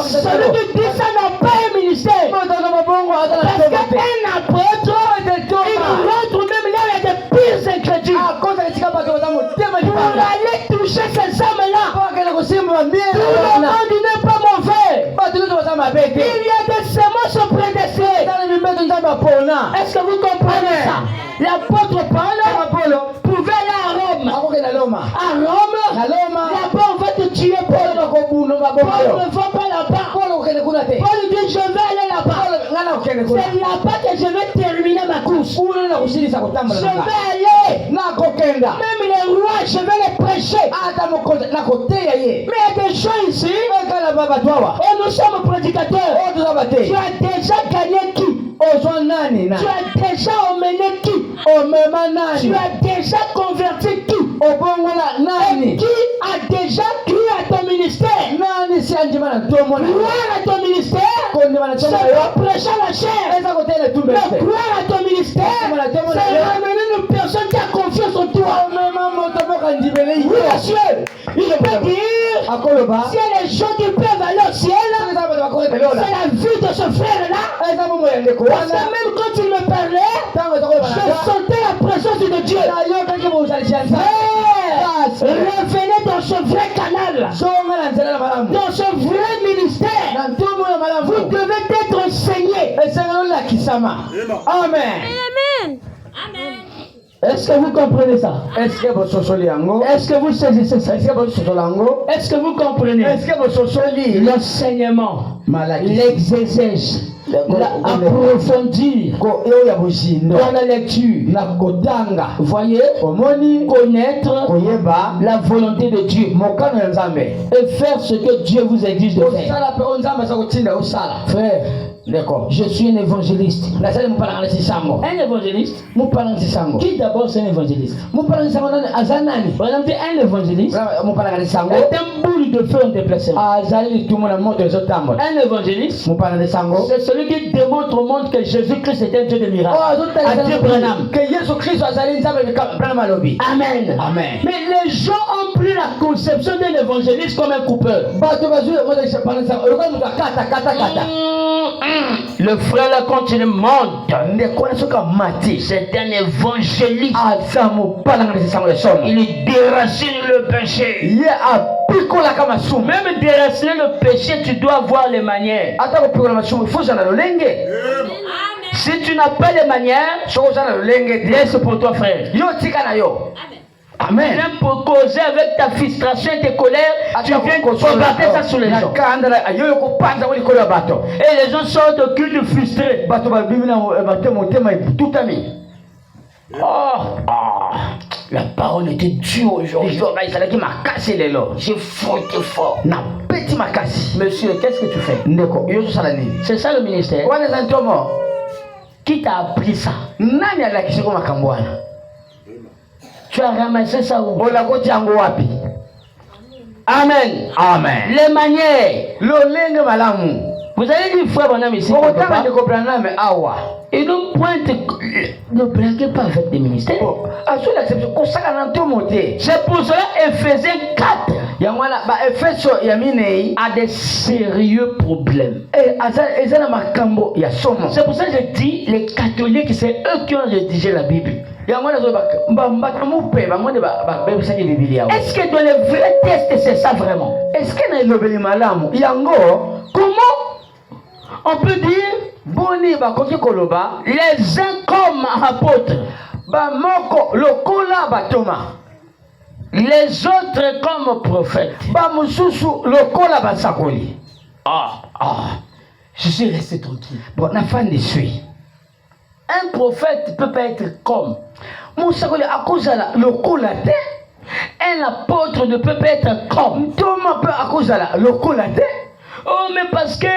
Celui qui dit ça n'a pas un ministère. Parce qu'un apôtre, il rentre même là, il y a des pires incrédules. Pour aller toucher ces âmes-là, tout le monde n'est pas mauvais. Il y a des semences prédestinées. Est-ce que vous comprenez ça? L'apôtre Paul pouvait aller à Rome. À Rome, là-bas on va te tuer, Paul. Paul ne va pas là-bas. Paul dit je vais aller là-bas. C'est là-bas que je vais terminer ma course. Je vais aller. Même les rois, je vais les prêcher. Mais il y a des gens ici. Oh, nous sommes prédicateurs. Tu as déjà gagné qui? Tu as déjà emmené qui? Tu as déjà converti qui? Et qui a déjà cru à ton ministère? Croire à ton ministère, c'est pas prêcher la chair. Mais croire à ton ministère, c'est ramener une personne qui a confiance en toi. Oui, monsieur, il peut dire, si les gens qui peuvent aller au ciel, c'est la vue de ce frère-là. Parce que même quand il me parlait, je sentais la présence de Dieu. Frère, revenez dans ce vrai canal, dans ce vrai ministère. Vous devez être enseigné. Amen. Amen. Est-ce que vous comprenez ça? Est-ce que vous saisissez ça? Est-ce que vous comprenez l'enseignement, l'exégèse, approfondir dans la lecture? Voyez, connaître la volonté de Dieu et faire ce que Dieu vous exige de faire. Frère, d'accord. Je suis un évangéliste. Un évangéliste? Qui d'abord c'est un évangéliste? Par exemple, un évangéliste est un boule de feu en déplacement. Un évangéliste, c'est celui qui démontre au monde que Jésus-Christ est un Dieu de miracles. Amen. Amen. Mais les gens ont pris la conception d'un évangéliste comme un coupeur. Le frère là quand il monte, c'est un évangéliste. Il déracine le péché. Même déraciner le péché, tu dois avoir les manières. Si tu n'as pas les manières, laisse pour toi frère. Amen. Même pour causer avec ta frustration et tes colères, tu viens combattre ça sur les gens. Et les gens sortent de culte frustrés. La parole était dure aujourd'hui. J'ai frotté fort. Monsieur, qu'est-ce que tu fais? C'est ça le ministère. Qui t'a appris ça? Tu as ramassé ça où? Amen. Amen. Les manières. Vous avez dit frère Bonhomme ici. Et donc ne blaguez pas avec des ministères. C'est pour cela Ephésiens 4 a des sérieux problèmes. C'est pour ça que je dis les catholiques, c'est eux qui ont rédigé la Bible. Est-ce que dans les vrais tests c'est ça vraiment? Est-ce que comment on peut dire les uns comme apôtres, les autres comme prophètes? Je suis resté tranquille. Un prophète peut pas être comme. Un apôtre ne peut pas être comme. Oh, mais parce que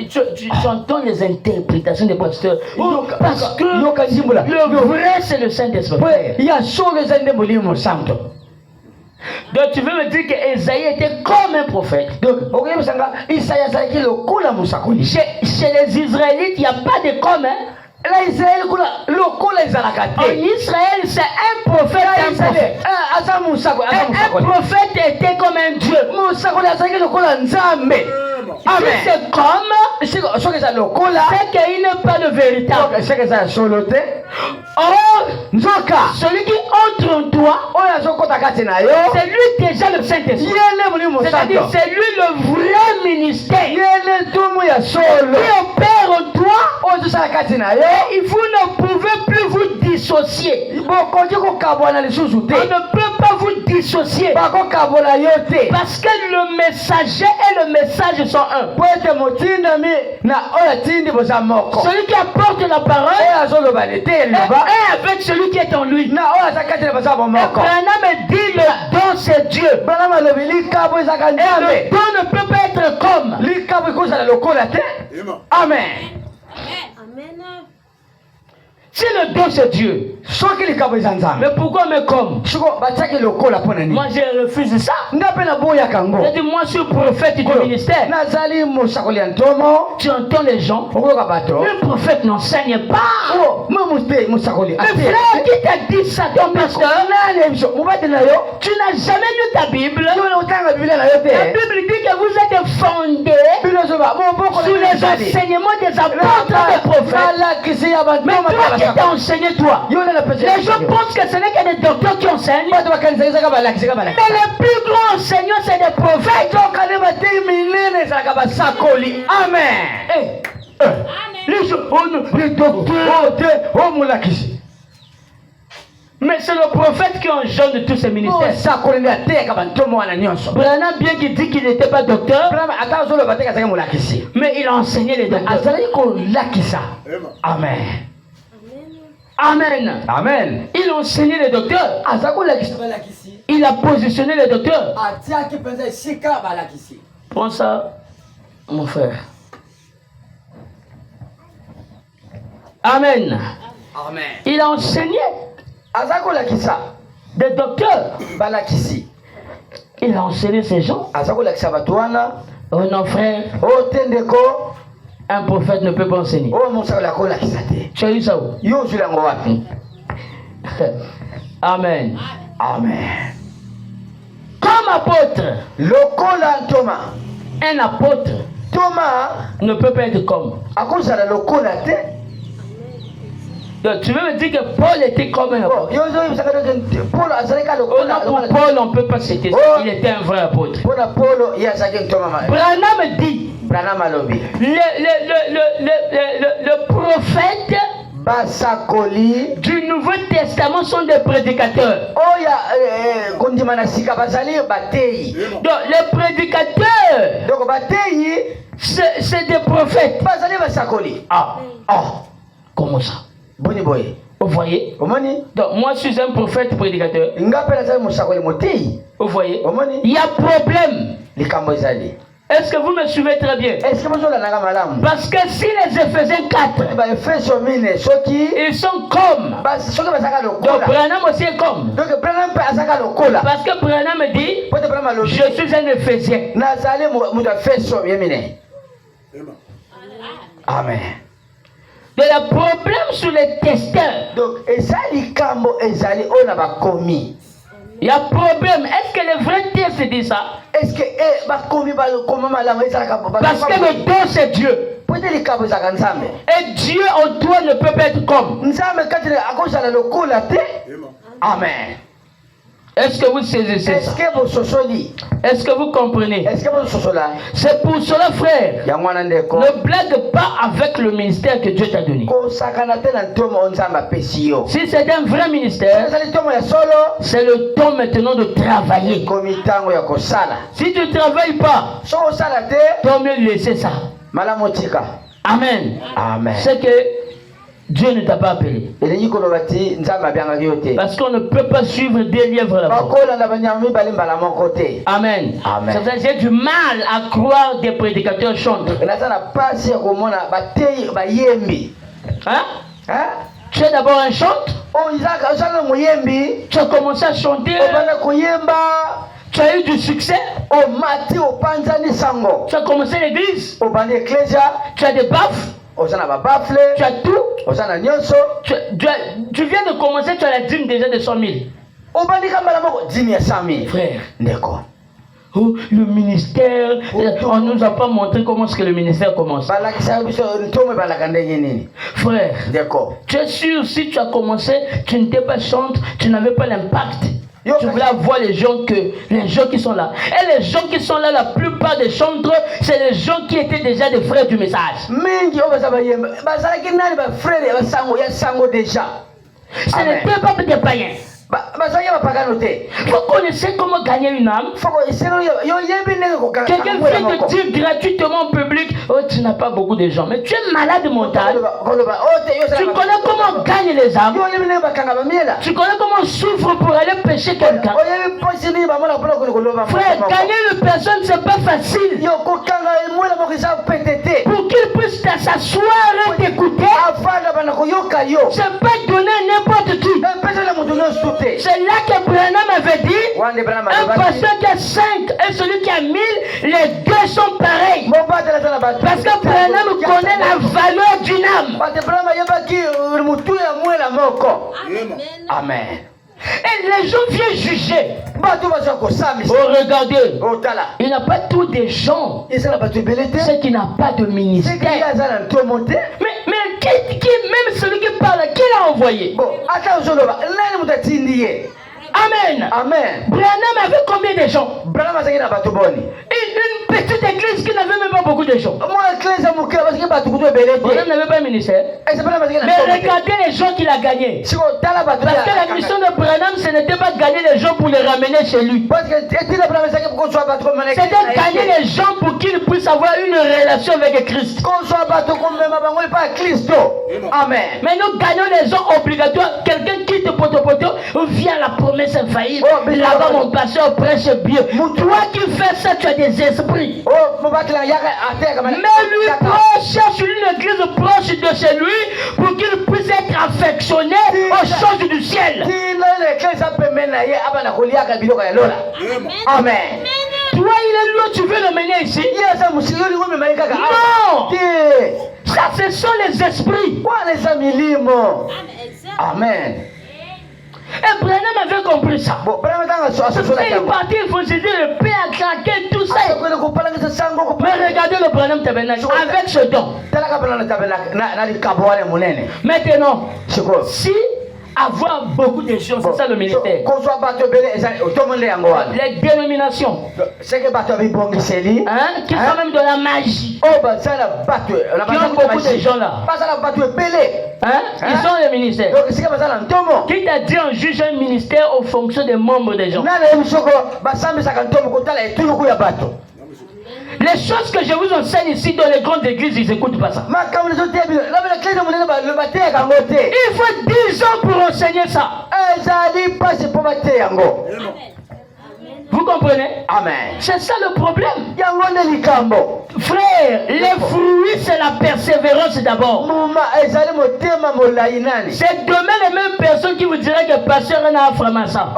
tu entends les interprétations des pasteurs. Oh, parce que le vrai c'est le Saint-Esprit. Donc tu veux me dire qu'Ésaïe était comme un prophète. Chez les Israélites, il n'y a pas de comme. En Israël, c'est un prophète. Un prophète était comme un Dieu. C'est comme, c'est qu'il n'est pas de véritable. Or, celui qui entre en toi, c'est lui déjà le Saint-Esprit. C'est-à-dire, c'est lui le vrai ministère qui opère en toi. Et vous ne pouvez plus vous dissocier. On ne peut pas vous dissocier. Parce que le messager et le message sont un. Celui qui apporte la parole est avec celui qui est en lui. Et Branham dit le don c'est Dieu. Et le don ne peut pas être comme. Amen. Si le dos c'est Dieu, mais pourquoi me comme? Moi je refuse ça. J'ai dit moi je suis prophète du ministère. Tu entends les gens. Le prophète n'enseigne pas. Mais frère, qui t'a dit ça ton pasteur? Tu n'as jamais lu ta Bible. La Bible dit que vous êtes fondés sur les enseignements des apôtres et des prophètes. Mais toi qui t'as enseigné toi? Les gens pensent que ce n'est que des docteurs qui enseignent. Mais les plus grands enseignants c'est des prophètes. Amen. Les gens, les docteurs, mais c'est le prophète qui engendre tous ces ministères. Branham, bien qu'il dit qu'il n'était pas docteur, mais il a enseigné les docteurs. Amen. Amen. Amen. Il a enseigné les docteurs. Il a positionné les docteurs. Prends ça, mon frère. Amen. Amen. Il a enseigné des docteurs. Il a enseigné ces gens. Oh non, frère. Un prophète ne peut pas enseigner. Tu as eu ça où? Amen. Amen. Comme apôtre. Un apôtre ne peut pas être comme. Donc, tu veux me dire que Paul était comme un apôtre? Pour Paul, on ne peut pas citer ça. Il était un vrai apôtre. Branham dit le prophète du Nouveau Testament sont des prédicateurs. Donc les prédicateurs, c'est des prophètes. Comment ça? Vous voyez? Donc moi je suis un prophète prédicateur. Vous voyez? Il y a problème. Est-ce que vous me suivez très bien? Parce que si les Éphésiens 4, ils sont comme. Donc Branham aussi est comme. Parce que Branham me dit, je suis un Éphésien. Amen. Il y a problème sur les testeurs. Donc, il y a problème. Est-ce que les vrais tests disent ça? Est-ce que parce que le don c'est Dieu. Et Dieu en toi ne peut pas être comme. Amen. Est-ce que vous saisissez ça? Est-ce que vous comprenez? C'est pour cela, frère, ne blague pas avec le ministère que Dieu t'a donné. Si c'est un vrai ministère, c'est le temps maintenant de travailler. Si tu ne travailles pas, tant mieux laisser ça. Amen. Amen. C'est que Dieu ne t'a pas appelé. Parce qu'on ne peut pas suivre des lièvres là-bas. Amen. Amen. C'est pour ça que j'ai du mal à croire des prédicateurs chantent. Hein? Tu es d'abord un chante. Tu as commencé à chanter. Tu as eu du succès. Tu as commencé l'église. Tu as des baffes. Tu as tout. Tu viens de commencer, tu as la dîme déjà de 100 000. Frère. Oh, le ministère, on ne nous a pas montré comment est-ce que le ministère commence. Frère, tu es sûr, si tu as commencé, tu n'étais pas chante, tu n'avais pas l'impact. Tu voulais voir les gens qui sont là. Et les gens qui sont là, la plupart des chantres, c'est les gens qui étaient déjà des frères du message. Ce n'était pas des païens. Vous connaissez comment gagner une âme? Quelqu'un vient te dire gratuitement au public, oh tu n'as pas beaucoup de gens, mais tu es malade mental. Tu connais comment on gagne les âmes? Tu connais comment on souffre pour aller pêcher quelqu'un? Frère, gagner une personne c'est pas facile. Pour qu'il puisse s'asseoir et t'écouter, C'est pas donné à n'importe qui. C'est là que Branham avait dit, un pasteur qui a 5 et celui qui a 1000, les deux sont pareils. Parce que Branham connaît la valeur d'une âme. Amen. Et les gens viennent juger. Oh, regardez, il n'y a pas tous des gens, ceux qui n'ont pas de ministère. Mais même celui qui parle, qui l'a envoyé? Amen. Branham avait combien de gens? Une petite église qui n'avait même pas beaucoup de gens. Branham n'avait pas un ministère. Mais regardez les gens qu'il a gagnés. Parce que la mission de Branham, ce n'était pas gagner les gens pour les ramener chez lui. C'était gagner les gens pour qu'ils puissent avoir une relation avec Christ. Amen. Mais nous gagnons les gens obligatoires. Quelqu'un quitte Poto, vient la promesse infaillible. Là-bas, mon pasteur prêche bien. Toi qui fais ça, tu as des esprits. Mais lui cherche une église proche de chez lui pour qu'il puisse être affectionné aux choses du ciel. Amen. Toi, il est loin, tu veux le mener ici? Non! Ça, ce sont les esprits. Amen. Et Branham avait compris ça. Il est parti, il faut se dire, le paix a craqué, tout ça. Mais regardez le Branham tabernacle avec ce don. Maintenant, si avoir beaucoup de gens, c'est ça le ministère. Les dénominations, qui sont même de la magie, qui ont beaucoup de gens là. Ils sont les ministères. Qui t'a dit on juge un ministère aux fonctions des membres des gens? Les choses que je vous enseigne ici dans les grandes églises, ils n'écoutent pas ça. Il faut 10 ans pour enseigner ça. Vous comprenez? Amen. C'est ça le problème. Frère, les fruits, c'est la persévérance d'abord. C'est demain les mêmes personnes qui vous diraient que pasteur n'a pas ça.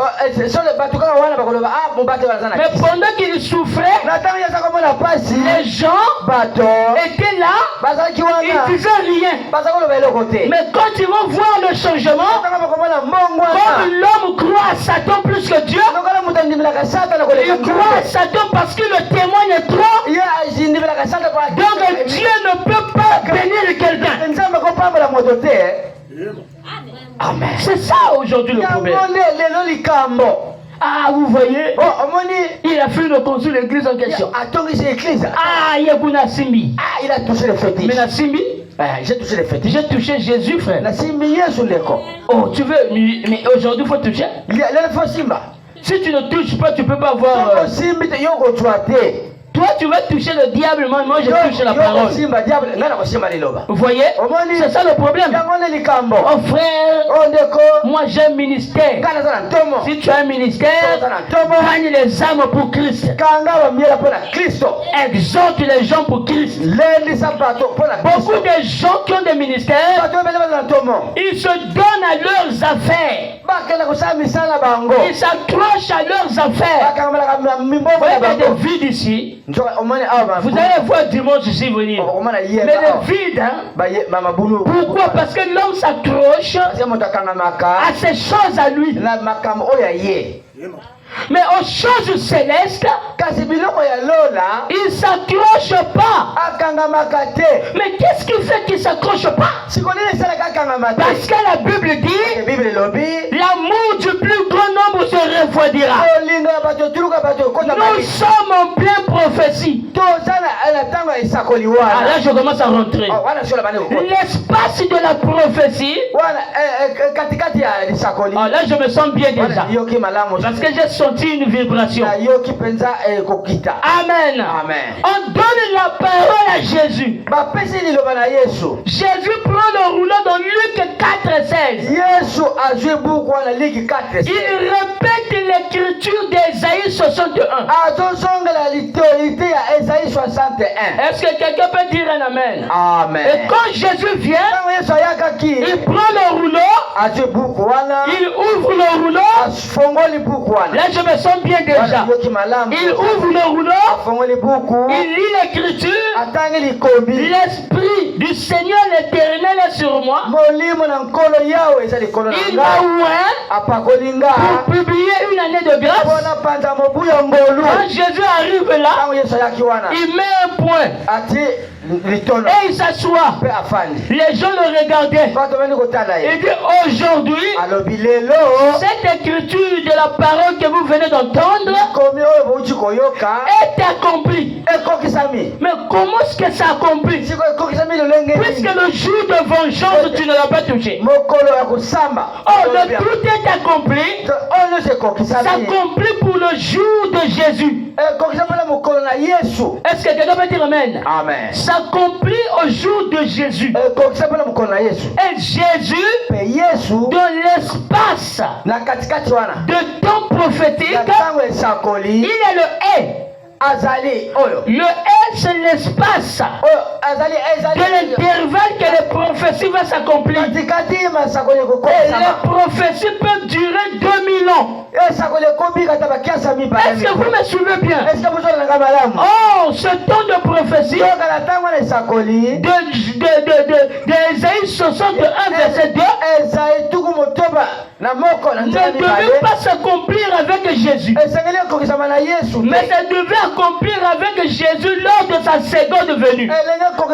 Mais pendant qu'il souffrait, les gens étaient là, ils disaient rien. Mais quand ils vont voir le changement, comme l'homme croit à Satan plus que Dieu, il croit à Satan parce que le témoigne est trop. Donc Dieu ne peut pas bénir quelqu'un. Amen. C'est ça aujourd'hui le problème. Ah, vous voyez, il a fait le construire l'église en question. Ah, il a touché le fétiche. Mais Nassimbi, j'ai touché le fétiche. J'ai touché Jésus, frère. Oh, tu veux, mais aujourd'hui il faut toucher. Si tu ne touches pas, tu ne peux pas voir. Toi, tu vas toucher le diable, moi je touche la parole. Vous voyez? C'est ça le problème. Oh frère, moi j'ai un ministère. Si tu as un ministère, gagne les âmes pour Christ. Exhorte les gens pour Christ. Beaucoup de gens qui ont des ministères, ils se donnent à leurs affaires. Ils s'accrochent à leurs affaires. Vous voyez, il y a des vides ici. Vous allez voir dimanche ici venir. Mais les vides, hein? Pourquoi? Parce que l'homme s'accroche à ces choses à lui. Mais aux choses célestes, il ne s'accroche pas. Mais qu'est-ce qui fait qu'il ne s'accroche pas? Parce que la Bible dit l'amour du plus grand nombre se refroidira. Nous sommes en pleine prophétie. Ah, là je commence à rentrer. L'espace de la prophétie. Ah, là je me sens bien déjà. Parce que j'ai senti une vibration. Amen. On donne la parole à Jésus. Jésus prend le rouleau dans Luc 4:16. Il répète l'écriture d'Ésaïe 61. Est-ce que quelqu'un peut dire un amen? Amen. Et quand Jésus vient, il prend le rouleau, il ouvre le rouleau. Là, je me sens bien déjà. Il ouvre le rouleau, il lit l'écriture. L'Esprit du Seigneur l'Éternel est sur moi. Il m'a oint pour publier une année de grâce. Quand Jésus arrive là, il met un point. Et il s'assoit. Les gens le regardaient. Il dit aujourd'hui, cette écriture de la parole que vous venez d'entendre est accomplie. Mais comment est-ce que ça accomplit? Puisque le jour de vengeance, tu ne l'as pas touché. Oh, le tout est accompli. S'accomplit pour le jour de Jésus. Est-ce que quelqu'un peut dire amen? Amen. S'accomplit au jour de Jésus. Et Jésus, dans l'espace de temps prophétique, il est le est. Le est, c'est l'espace de l'intervalle que les prophéties vont s'accomplir. Et les prophéties peuvent durer 2000 ans. Est-ce que vous me suivez bien? Oh, ce temps de prophétie d'Ésaïe 61 verset 2 ne devait pas s'accomplir avec Jésus, mais ça devait accomplir avec Jésus lors de sa seconde venue. Oh,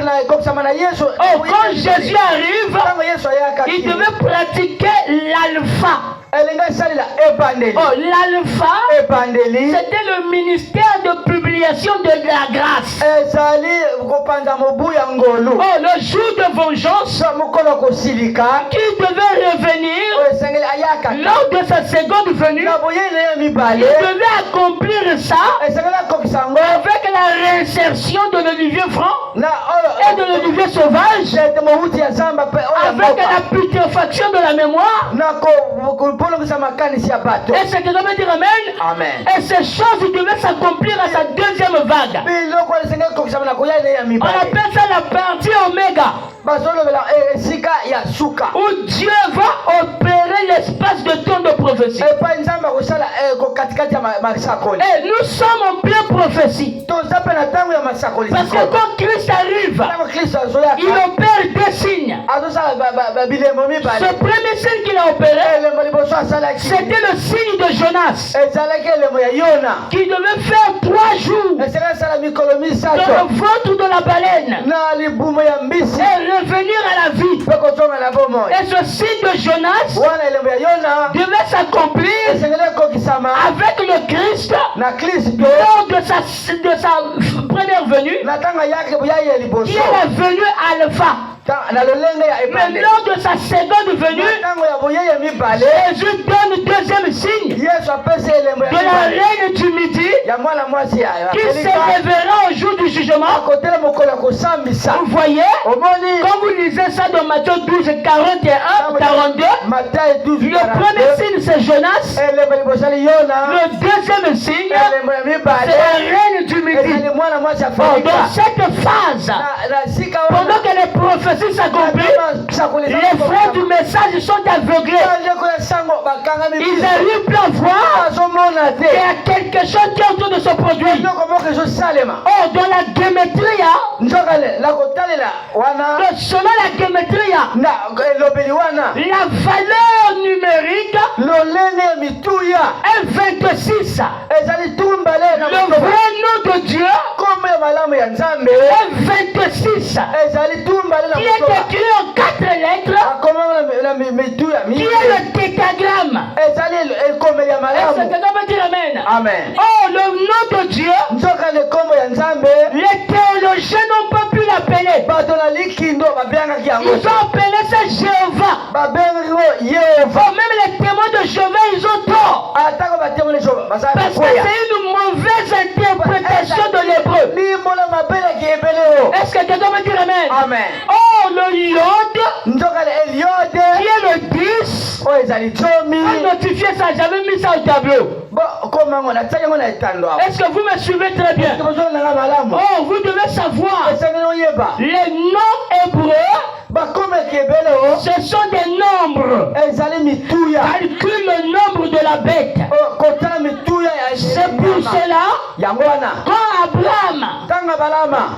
quand Jésus arrive, il devait pratiquer l'alpha. Oh, l'alpha, c'était le ministère de publication de la grâce. Oh, le jour de vengeance qui devait revenir lors de sa seconde venue, il devait accomplir ça avec la réinsertion de l'olivier franc et de l'olivier sauvage, avec la putréfaction de la mémoire. Est-ce que tu dois me dire amen? Amen. Et ces choses devaient s'accomplir à sa deuxième vague. On appelle ça la partie oméga, où Dieu va opérer l'espace de temps de prophétie. Et nous sommes en pleine prophétie. Parce que quand Christ arrive, il opère deux signes. Ce premier signe qu'il a opéré, c'était le signe de Jonas, qui devait faire 3 jours dans le ventre de la baleine et revenir à la vie. Et ce signe de Jonas devait s'accomplir avec le Christ lors de sa première venue, qui est la venue alpha. Mais lors de sa seconde venue, Jésus donne le deuxième signe de la reine du midi qui s'élèvera au jour du jugement. Vous voyez, quand vous lisez ça dans Matthieu 12, 41, 42, le premier signe c'est Jonas, le deuxième signe c'est la reine du midi. Dans cette phase, pendant que les prophéties s'accomplissent, les frères du message sont aveuglés. Ils n'arrivent plus à voir qu'il y a quelque chose qui est en train de se produire. Oh, dans la gématria, selon la gématria, la valeur numérique est 26. Le vrai nom de Dieu est 26. Qui est écrit en 4 lettres, qui est le décagramme. Est-ce que quelqu'un peut dire amen? Amen. Oh, le nom de Dieu, les théologiens n'ont pas pu l'appeler. Ils ont appelé ça Jéhovah. Oh, même les témoins de Jéhovah, ils ont tort. Parce que c'est une mauvaise interprétation de l'hébreu. Est-ce que quelqu'un peut dire amen? Amen. Oh, le Yod, qui est le 10, notifié ça, j'avais mis ça au tableau. Est-ce que vous me suivez très bien? Oh, vous devez savoir les noms hébreux, ce sont des nombres. Calcule le nombre de la bête. C'est pour cela, quand Abraham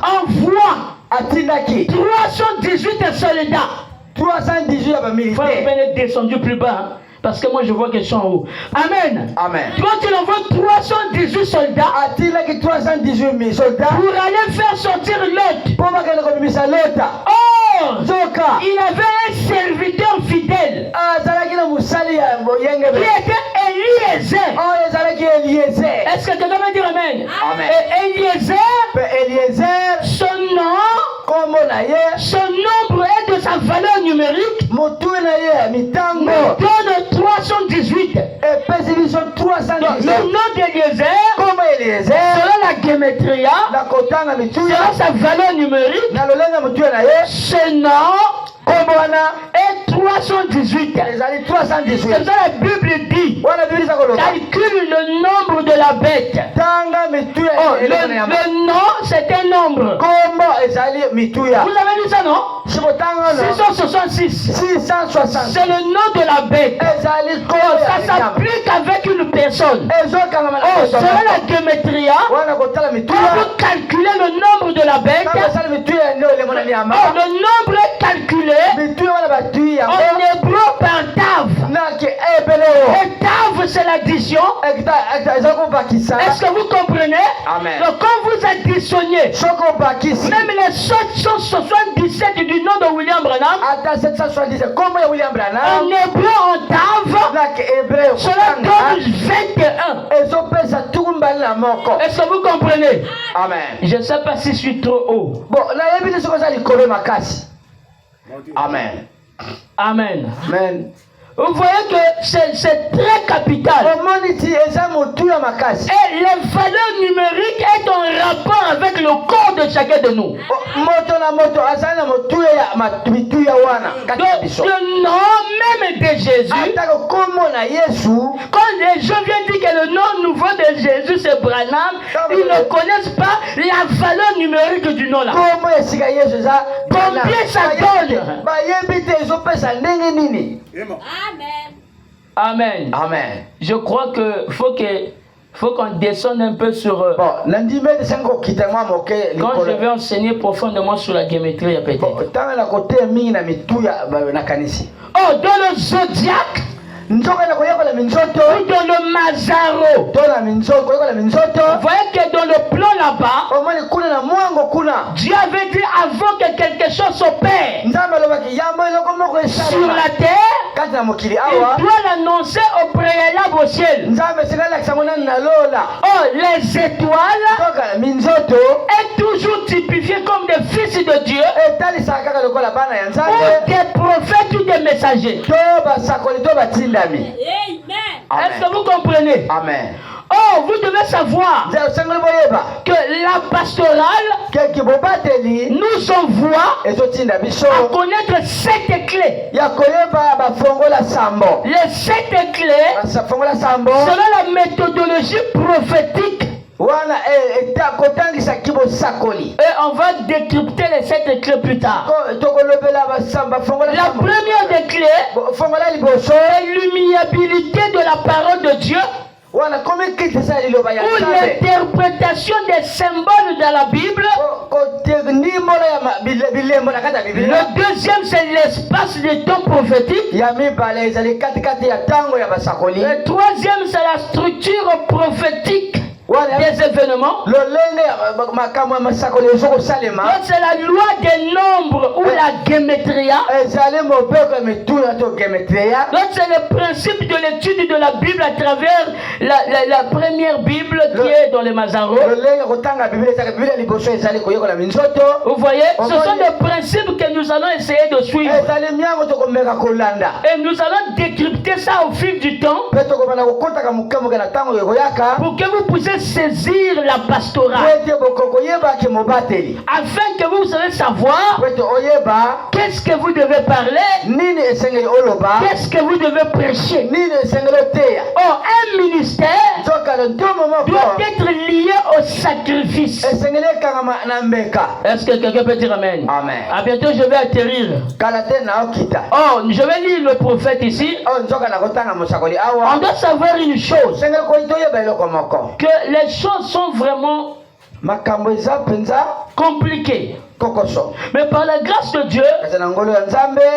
envoie 318 soldats, il faut être descendu plus bas. Hein? Parce que moi je vois qu'ils sont en haut. Amen. Amen. Quand il envoie 318 soldats pour aller faire sortir Lot. Oh, il avait un serviteur fidèle qui était Eliezer. Est-ce que quelqu'un va dire Amen? Amen. Eliezer, son nom, son nombre est de sa valeur numérique. Nous donne 318. Le nom d'Eliezer, selon la gématria, selon sa valeur numérique, ce nom est 318. C'est ça la Bible dit. Calcule le nombre de la bête. Oh, le nom, c'est un nombre. Vous avez lu ça, non? 666. C'est le nom de la bête. Ça s'applique avec une personne. Selon la gématria, quand vous calculez le nombre de la bête, le nombre est calculé en hébreu par Tav. Et Tav, c'est l'addition. Est-ce que vous comprenez? Amen. Donc quand vous additionnez même les 777 du nom de William Branham, en hébreu en Tav, cela donne 21. Est-ce que vous comprenez? Amen. Je ne sais pas si je suis trop haut. Amen. Amen. Vous voyez que c'est très capital. Et les valeurs numériques est en rapport avec le corps de chacun de nous. Donc, le nom même de Jésus, quand les gens viennent dire que le nom nouveau de Jésus c'est Branham, ils ne connaissent pas la valeur numérique du nom là. Combien ça donne? Amen. Je crois que faut qu'on descende un peu sur. Quand je vais enseigner profondément sur la gématrie, peut-être. Oh, dans le zodiaque. Ou dans le Mazaro. Vous voyez que dans le plan là-bas, Dieu avait dit avant que quelque chose s'opère sur la terre, il doit l'annoncer au préalable au ciel. Oh, les étoiles est toujours typifiées comme des fils de Dieu, ou des prophètes ou des messagers. Amen. Est-ce que vous comprenez? Amen. Oh, vous devez savoir que la pastorale nous envoie à connaître 7 clés. Les 7 clés, selon la méthodologie prophétique, et on va décrypter les 7 clés plus tard. La première des clés est l'humiliabilité de la parole de Dieu, ou l'interprétation des symboles de la Bible. Le deuxième, c'est l'espace du temps prophétique. Le troisième, c'est la structure prophétique des événements. L'autre, c'est la loi des nombres ou la gématria. L'autre, c'est le principe de l'étude de la Bible à travers la première Bible qui est dans les Mazaro. Vous voyez, ce sont des principes que nous allons essayer de suivre. Et nous allons décrypter ça au fil du temps pour que vous puissiez devez saisir la pastorale. Afin que vous savez savoir qu'est-ce que vous devez parler, qu'est-ce que vous devez prêcher. Oh, un ministère doit être lié au sacrifice. Est-ce que quelqu'un peut dire amen? Amen. À bientôt, je vais atterrir. Oh, je vais lire le prophète ici. On doit savoir une chose, que les choses sont vraiment compliquées. Mais par la grâce de Dieu,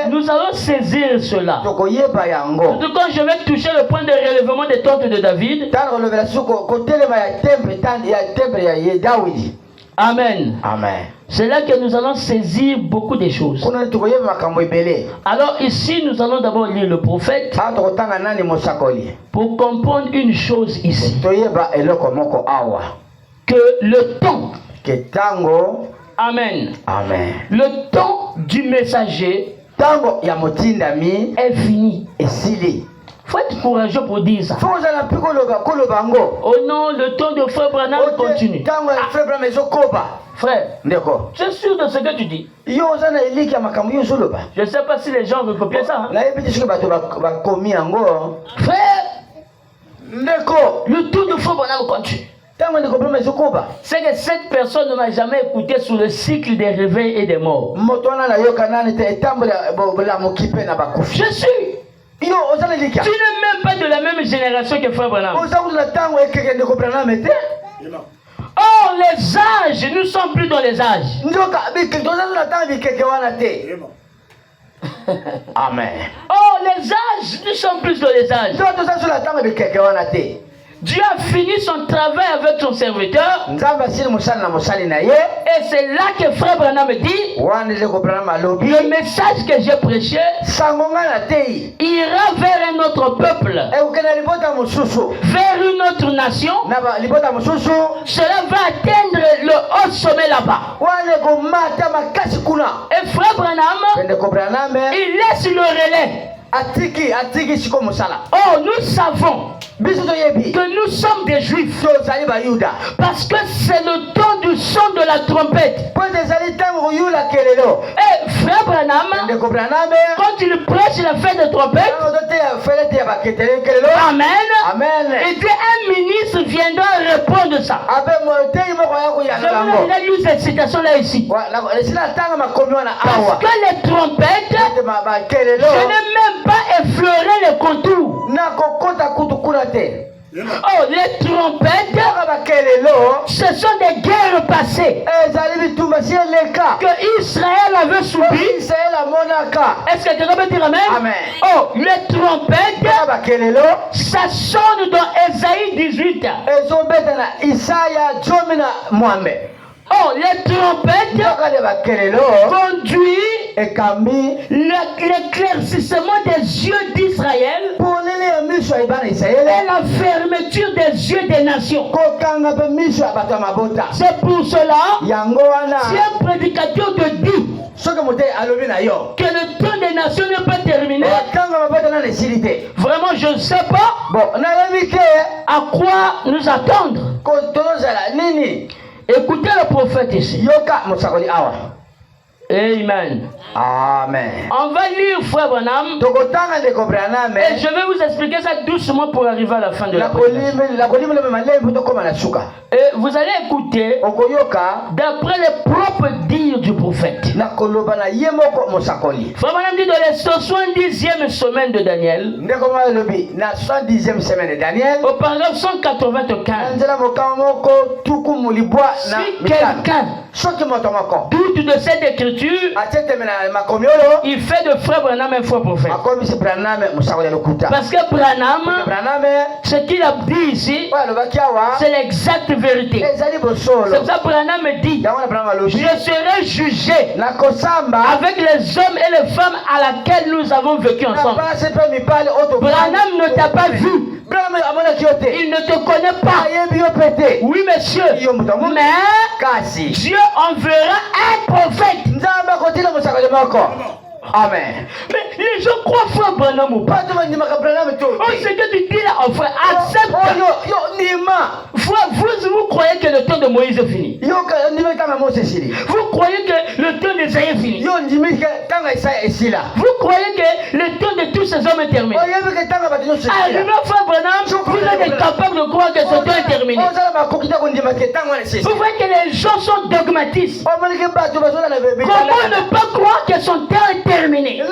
nous allons saisir cela. Surtout quand je vais toucher le point de relèvement des tentes de David. Amen. Amen. C'est là que nous allons saisir beaucoup de choses. Alors ici, nous allons d'abord lire le prophète pour comprendre une chose ici. Que le temps, amen, amen, le temps du messager est fini. Il faut être courageux pour dire ça. Oh non, le temps de Frère Branham continue. Frère, tu es sûr de ce que tu dis? Je ne sais pas si les gens veulent copier ça. Frère, le tour de Frère Branham continue. C'est que cette personne ne m'a jamais écouté sur le cycle des réveils et des morts. Je suis. Tu n'es même pas de la même génération que Frère Branham. Oh, les âges, nous ne sommes plus dans les âges. Amen. Oh, les âges, nous sommes plus dans les âges. Dieu a fini son travail avec son serviteur. Et c'est là que Frère Branham me dit, le message que j'ai prêché ira vers un autre peuple, vers une autre nation. Cela va atteindre le haut sommet là-bas. Et Frère Branham, il laisse le relais. Oh, nous savons que nous sommes des Juifs parce que c'est le temps du son de la trompette. Et Frère Branham, quand il prêche la fête de trompette, amen, et que un ministre viendra répondre ça. Je vous ai lu cette citation là ici. Parce que les trompettes, je n'ai même pas effleuré les contours. Oh, les trompettes, ce sont des guerres passées que Israël avait subies. Est-ce que quelqu'un peut dire amen? Amen. Oh, les trompettes, ça sonne dans Ésaïe 18. Oh, les trompettes conduisent l'éclaircissement des yeux d'Israël et la fermeture des yeux des nations. C'est pour cela si un prédicateur te dit que le temps des nations n'est pas terminé, vraiment je ne sais pas à quoi nous attendre. Écoutez le prophète ici. Amen. Amen. On va lire Frère Branham. Et je vais vous expliquer ça doucement pour arriver à la fin de la prédication. Et vous allez écouter d'après les propres dires du prophète. Frère Branham dit dans les 70e semaine de Daniel, au paragraphe 195, si quelqu'un doute de cette écriture, il fait de Frère Branham un faux prophète. Parce que Branham, ce qu'il a dit ici, c'est l'exacte vérité. C'est pour ça que Branham me dit, je serai jugé avec les hommes et les femmes à laquelle nous avons vécu ensemble. Branham ne t'a pas vu. Il ne te connaît pas. Oui, monsieur. Mais Dieu enverra un prophète. Amen. Mais les gens croient Frère Branham ou pas? Oh, ce que tu dis là, oh frère, accepte. Vous croyez que le temps de Moïse est fini? Vous croyez que le temps d'Esaïe est fini? Vous croyez que le temps de tous ces hommes est terminé? Arrivé à Frère Branham, vous êtes incapable de croire que ce temps est terminé. Vous voyez que les gens sont dogmatistes. Comment ne pas croire que son temps est terminé? Et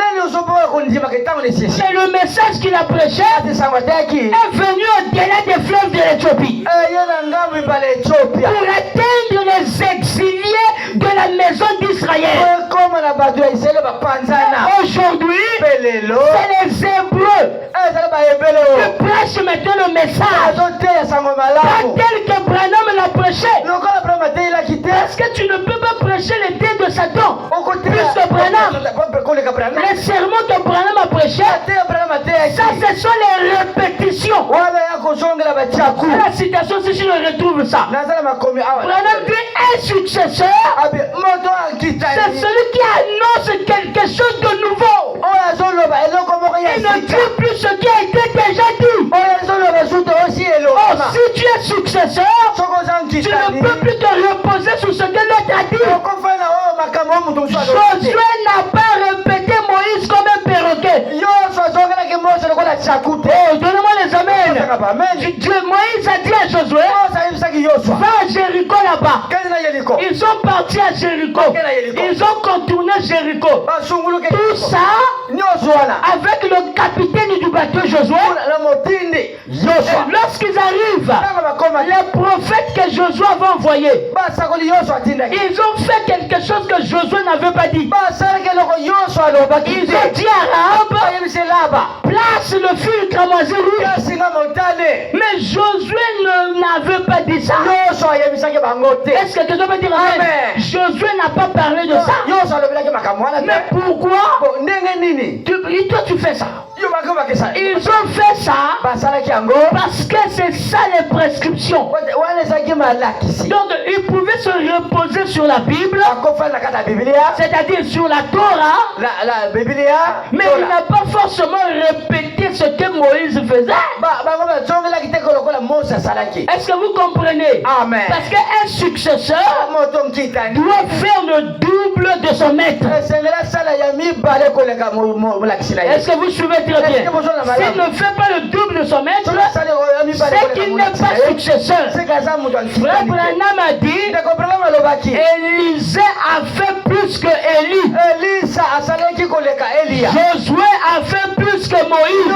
le message qu'il a prêché est venu au-delà des fleuves de l'Éthiopie pour atteindre les exiliés de la maison d'Israël. Aujourd'hui, c'est les Hébreux qui prêchent maintenant le message tel que Branham l'a prêché. Parce que tu ne peux pas prêcher les dés de Satan plus que Branham. Les sermons que Branham a prêché, ça ce sont les répétitions. La citation, si je retrouve ça, Branham dit un successeur, c'est celui qui annonce quelque chose de nouveau. Il ne dit plus ce qui a été déjà dit. Si tu es successeur, tu ne peux plus te reposer sur ce que l'autre a dit. Josué n'a pas répété Moïse comme un perroquet. Donnez-moi les amens. Moïse a dit à Josué, va à Jéricho là-bas. Ils sont partis à Jéricho. Ils ont contourné Jéricho. Tout ça avec le capitaine du bateau Josué. Lorsqu'ils arrivent, les prophètes que Josué avait envoyés, ils ont fait quelque chose que Josué n'avait pas dit. Ils ont dit à Rahab, place le feu ultramoisi rouge. Mais Josué n'avait pas dit ça. Est-ce que quelqu'un peut dire amen? Josué n'a pas parlé de ça. Mais pourquoi? Toi tu fais ça. Ils ont fait ça parce que c'est ça les prescriptions. Donc ils pouvaient se reposer sur la Bible, c'est-à-dire sur la Torah, mais il n'a pas forcément répété ce que Moïse faisait. Est-ce que vous comprenez? Amen. Parce qu'un successeur doit faire le double de son maître. Est-ce que vous suivez très bien? S'il ne fait pas le double de son maître, c'est qu'il n'est pas successeur. Frère Branham a dit, Élisée a fait plus que Élie. Josué a fait plus que Moïse.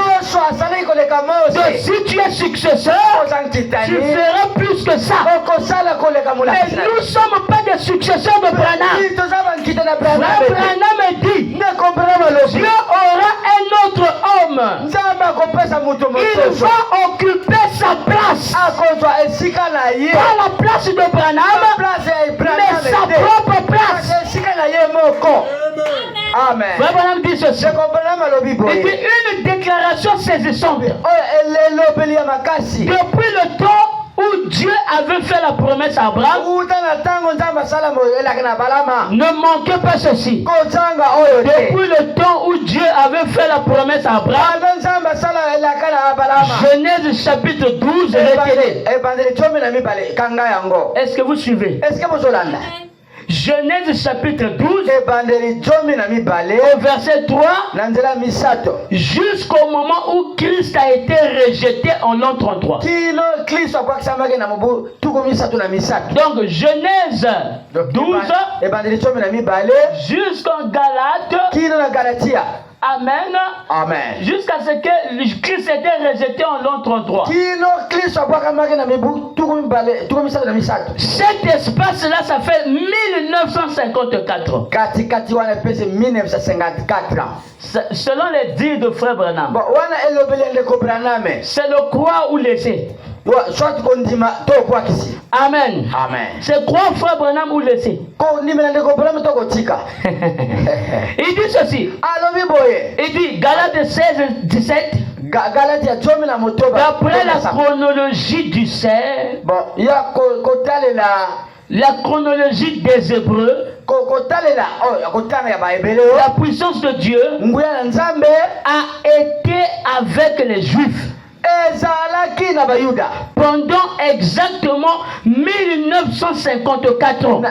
Donc si tu es successeur, tu feras plus que ça. Mais nous ne sommes pas des successeurs de Branham. Frère Branham dit, Dieu aura un autre homme. Il va occuper sa place. Pas la place de Branham, mais sa propre place. Amen. Frère Branham dit ceci. Et puis une déclaration saisissante. Depuis le temps où Dieu avait fait la promesse à Abraham, ne manquez pas ceci. Depuis le temps où Dieu avait fait la promesse à Abraham, Genèse chapitre 12, est-ce que vous suivez? Genèse chapitre 12, au verset 3, jusqu'au moment où Christ a été rejeté en l'an 33. Donc Genèse 12 jusqu'en Galate. Amen. Amen. Jusqu'à ce que Christ ait été rejeté en l'an 33. Cet espace-là, ça fait 1954. Selon les dires de Frère Branham. C'est le croire ou laisser. Amen. Amen. C'est croire Frère Branham ou laisser. Il dit ceci. Il dit Galates 16, 17. D'après la chronologie du ciel, la chronologie des Hébreux, la puissance de Dieu a été avec les Juifs. Pendant exactement 1954 ans,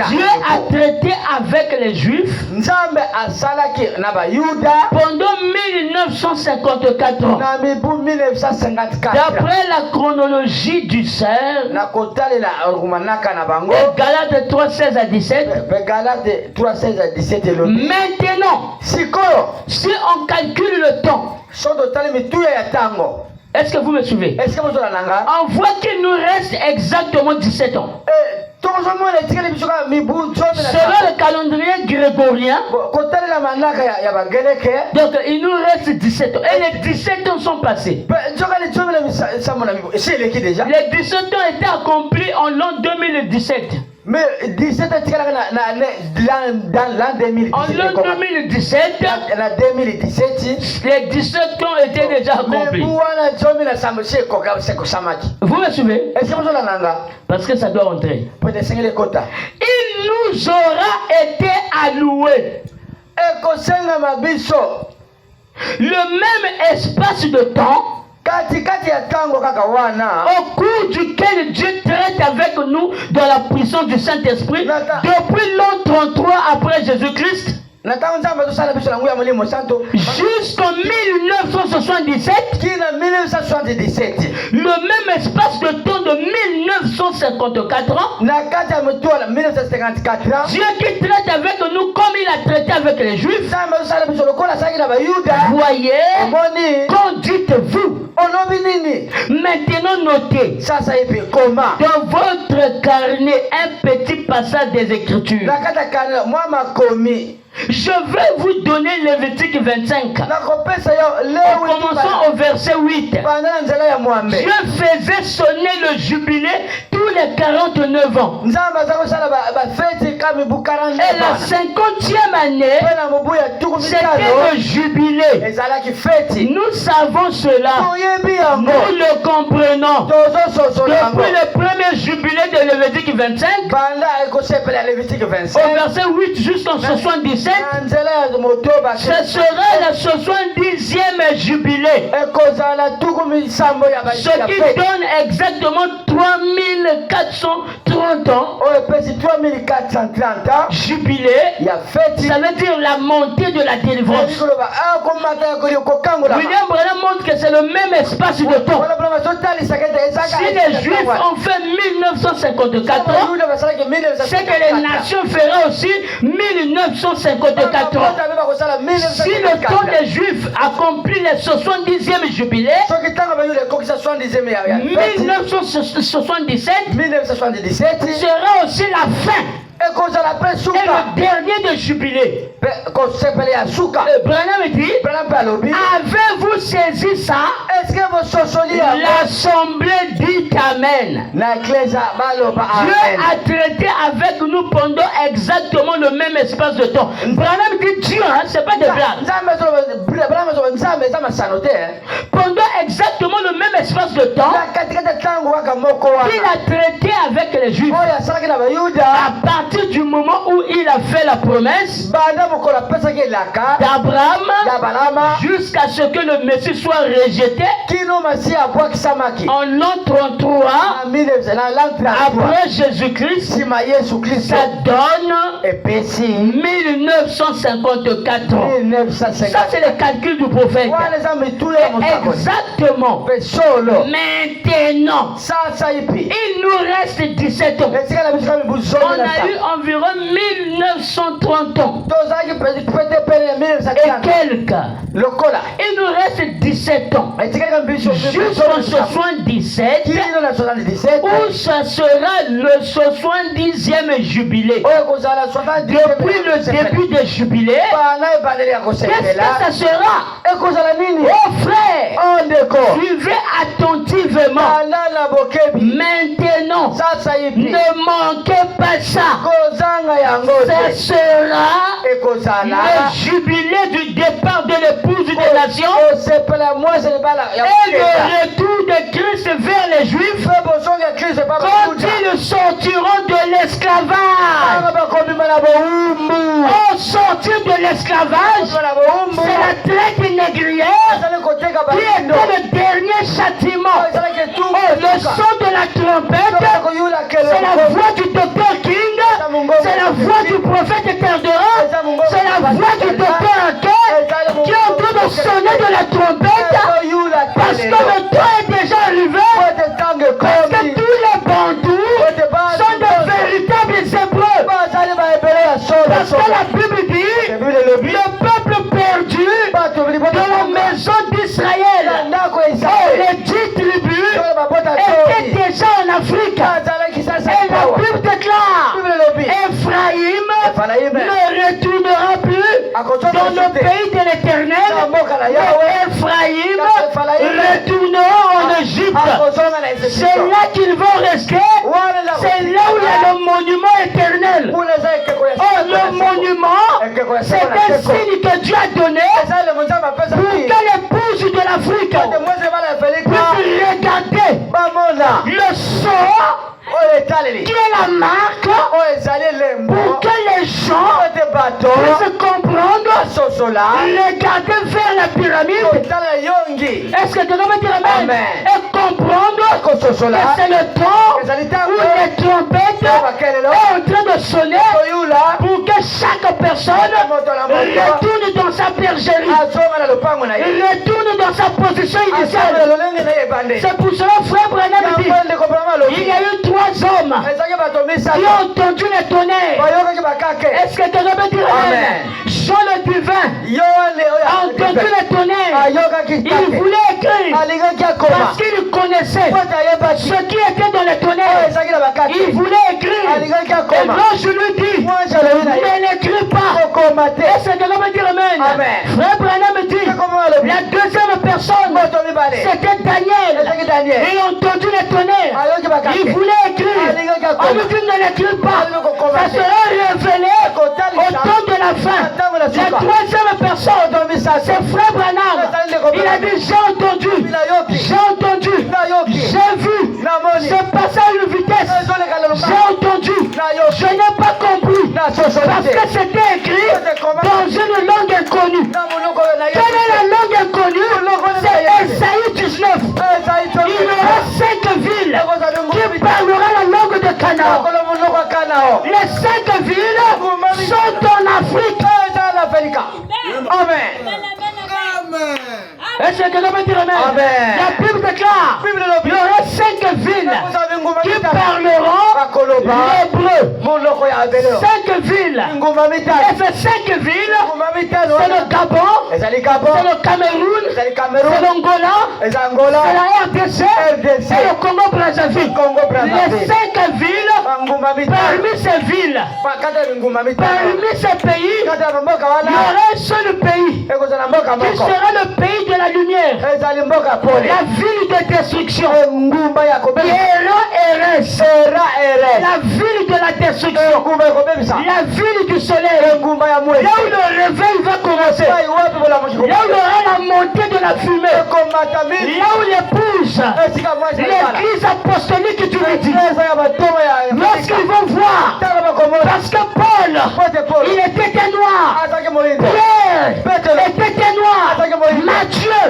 Dieu a traité avec les Juifs pendant 1954 ans. D'après la chronologie du cerf, Galates 3, 16 à 17. Maintenant, si on calcule le temps, est-ce que vous me suivez? On voit qu'il nous reste exactement 17 ans. Selon le calendrier grégorien, donc il nous reste 17 ans. Et les 17 ans sont passés. Les 17 ans étaient accomplis en l'an 2017. Mais 17 dans l'an 2017. En l'an 2017, les 17 ans étaient déjà accomplis. Vous me suivez? Parce que ça doit rentrer. Il nous aura été alloué le même espace de temps au cours duquel Dieu traite avec nous dans la puissance du Saint-Esprit depuis l'an 33 après Jésus-Christ jusqu'en 1977, le même espace de temps de 1954 ans, Dieu qui traite avec nous comme il a traité avec les Juifs. Voyez, qu'en dites-vous? Maintenant notez dans votre carnet un petit passage des Écritures. Je vais vous donner Lévitique 25. Commençons au verset 8. Dieu faisait sonner le jubilé tous les 49 ans. Et la 50e année, c'était le jubilé. Nous savons cela. Nous le comprenons. Depuis le premier jubilé de Lévitique 25, au verset 8 jusqu'en 77, ce sera le 70e jubilé. Ce qui donne exactement 3430 ans. Jubilé, ça veut dire la montée de la délivrance. William Branham montre que c'est le même espace de temps. Si les Juifs ont fait 1954 ans, c'est que les nations feront aussi 1954 ans. Si le temps des Juifs accomplit le 70e jubilé, 1977 sera aussi la fin. Et le dernier de jubilé. Branham dit, avez-vous saisi ça? L'assemblée dit Amen. Dieu a traité avec nous pendant exactement le même espace de temps. Branham dit Dieu, hein, c'est pas des blagues. Pendant exactement le même espace de temps, il a traité avec les Juifs. À partir du moment où il a fait la promesse d'Abraham jusqu'à ce que le Messie soit rejeté en l'an 33 après Jésus-Christ, ça donne 1954 ans. Ça c'est le calcul du prophète. Exactement. Maintenant, il nous reste 17 ans. On a eu environ 1930 ans. Et quelques. Il nous reste 17 ans. Jusqu'en 77, où ça sera le 70e jubilé. Depuis le début des jubilés, qu'est-ce que ça sera? Oh frère, suivez attentivement attentivement. Maintenant, ne manquez pas ça. Ce sera le jubilé du départ de l'épouse des nations et le retour de Christ vers les Juifs quand ils sortiront de l'esclavage. Au sortir de l'esclavage, c'est la traite négrière qui était le dernier châtiment. Le son de la trompette, c'est la voix du docteur King, c'est la voix du prophète Eterdera, c'est la voix du docteur Anke qui est en train de sonner de la trompette parce que le temps est déjà arrivé, parce que tous les bandous sont de véritables hébreux. Parce que la Bible dit le peuple perdu de la maison d'Israël, les 10 tribus étaient déjà en Afrique. Et la Bible déclare Ephraïm ne retournera plus dans le pays de l'Éternel, mais Ephraïm retournera en Égypte. C'est là qu'ils vont rester. C'est là où il y a le monument éternel. Oh, le monument, c'est un signe que Dieu a donné pour que l'épouse de l'Afrique puisse regarder le sort qui est la marque pour que les gens puissent comprendre, regarder vers la pyramide. Est-ce que tu dois me dire amen? Et comprendre que c'est le temps où les trompettes sont en train de sonner pour que chaque personne retourne dans sa bergerie, retourne dans sa position initiale. C'est pour cela, frère Branham dit, il y a eu 3 hommes qui ont entendu le tonnerre. Est-ce que tu dois me dire amen? Jean le divin a entendu le tonnerre. Il voulait écrire parce qu'il connaissait ce qui était dans le tonnerre. Il voulait écrire. Et moi je lui dis, ne l'écris pas. Est-ce que tu dois me dire amen? Frère Branham dit, la deuxième personne, c'était Daniel. Il a entendu le tonnerre. Il voulait écrire. On lui dit ne l'écris pas. Ça sera révélé au temps de la fin. La troisième personne, c'est Frère Branham. Il a dit j'ai entendu, j'ai vu, c'est passé à une vitesse. J'ai entendu, je n'ai pas compris. Parce que c'était écrit dans une langue inconnue. Quelle est la langue inconnue? C'est Esaïe 19. Il y aura 5 villes qui parlera la langue de Canaan. Les 5 villes sont en Afrique. Amen. Est-ce que quelqu'un peut dire amen? La Bible déclare il y aura 5 villes qui parleront l'hébreu. 5 villes. Et ces 5 villes, c'est le Gabon, c'est le Cameroun, c'est l'Angola, c'est la RDC et le Congo-Brazzaville. Les 5 villes, parmi ces pays, il y aura un seul pays qui sera le pays de la lumière, la ville de destruction, la ville de la destruction, la ville du soleil, là où le réveil va commencer, là où il y aura la montée de la fumée, là où l'épouse, l'église apostolique du midi, lorsqu'ils vont voir, parce que Paul, il était noir, Pierre était noir, Matthieu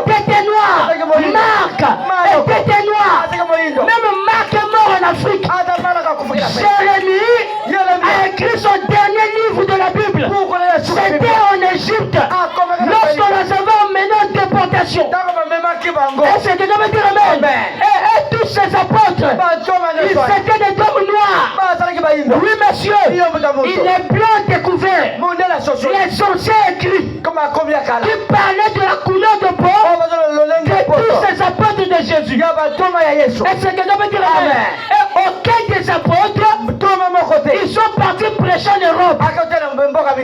était noir, Marc était noir, même Marc est mort en Afrique. Jérémie a écrit son dernier livre de la Bible, c'était en Égypte, lorsqu'on les avait emmenés en déportation. Est-ce que je veux dire amen? Et tous ces apôtres, ils étaient des hommes noirs. Oui monsieur, il est blanc découvert. Les sorciers écrits qui parlaient de la couleur de peau de tous ces apôtres de Jésus. Est-ce que je veux dire amen? Et aucun des apôtres, ils sont partis prêcher en Europe.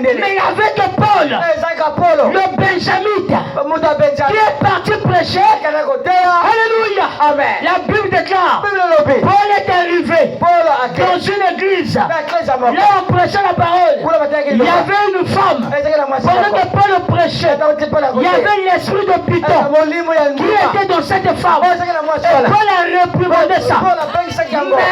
Mais avec Paul, le Benjamite, qui est parti prêcher, alléluia, Amen. La Bible déclare, Bible lobi. Paul est arrivé Paul ake. dans une église. Na église ya moko. Là, on prêchait la parole. Kula bataki Il y avait une femme. Ezaki na mwasi Pendant moko. que Paul prêchait, il y avait l'esprit de Python Molimo ya qui nguma. était dans cette femme. Ezaki na mwasi Et wala. Paul a réprimandé ça. Paul apengisaki yango. Mais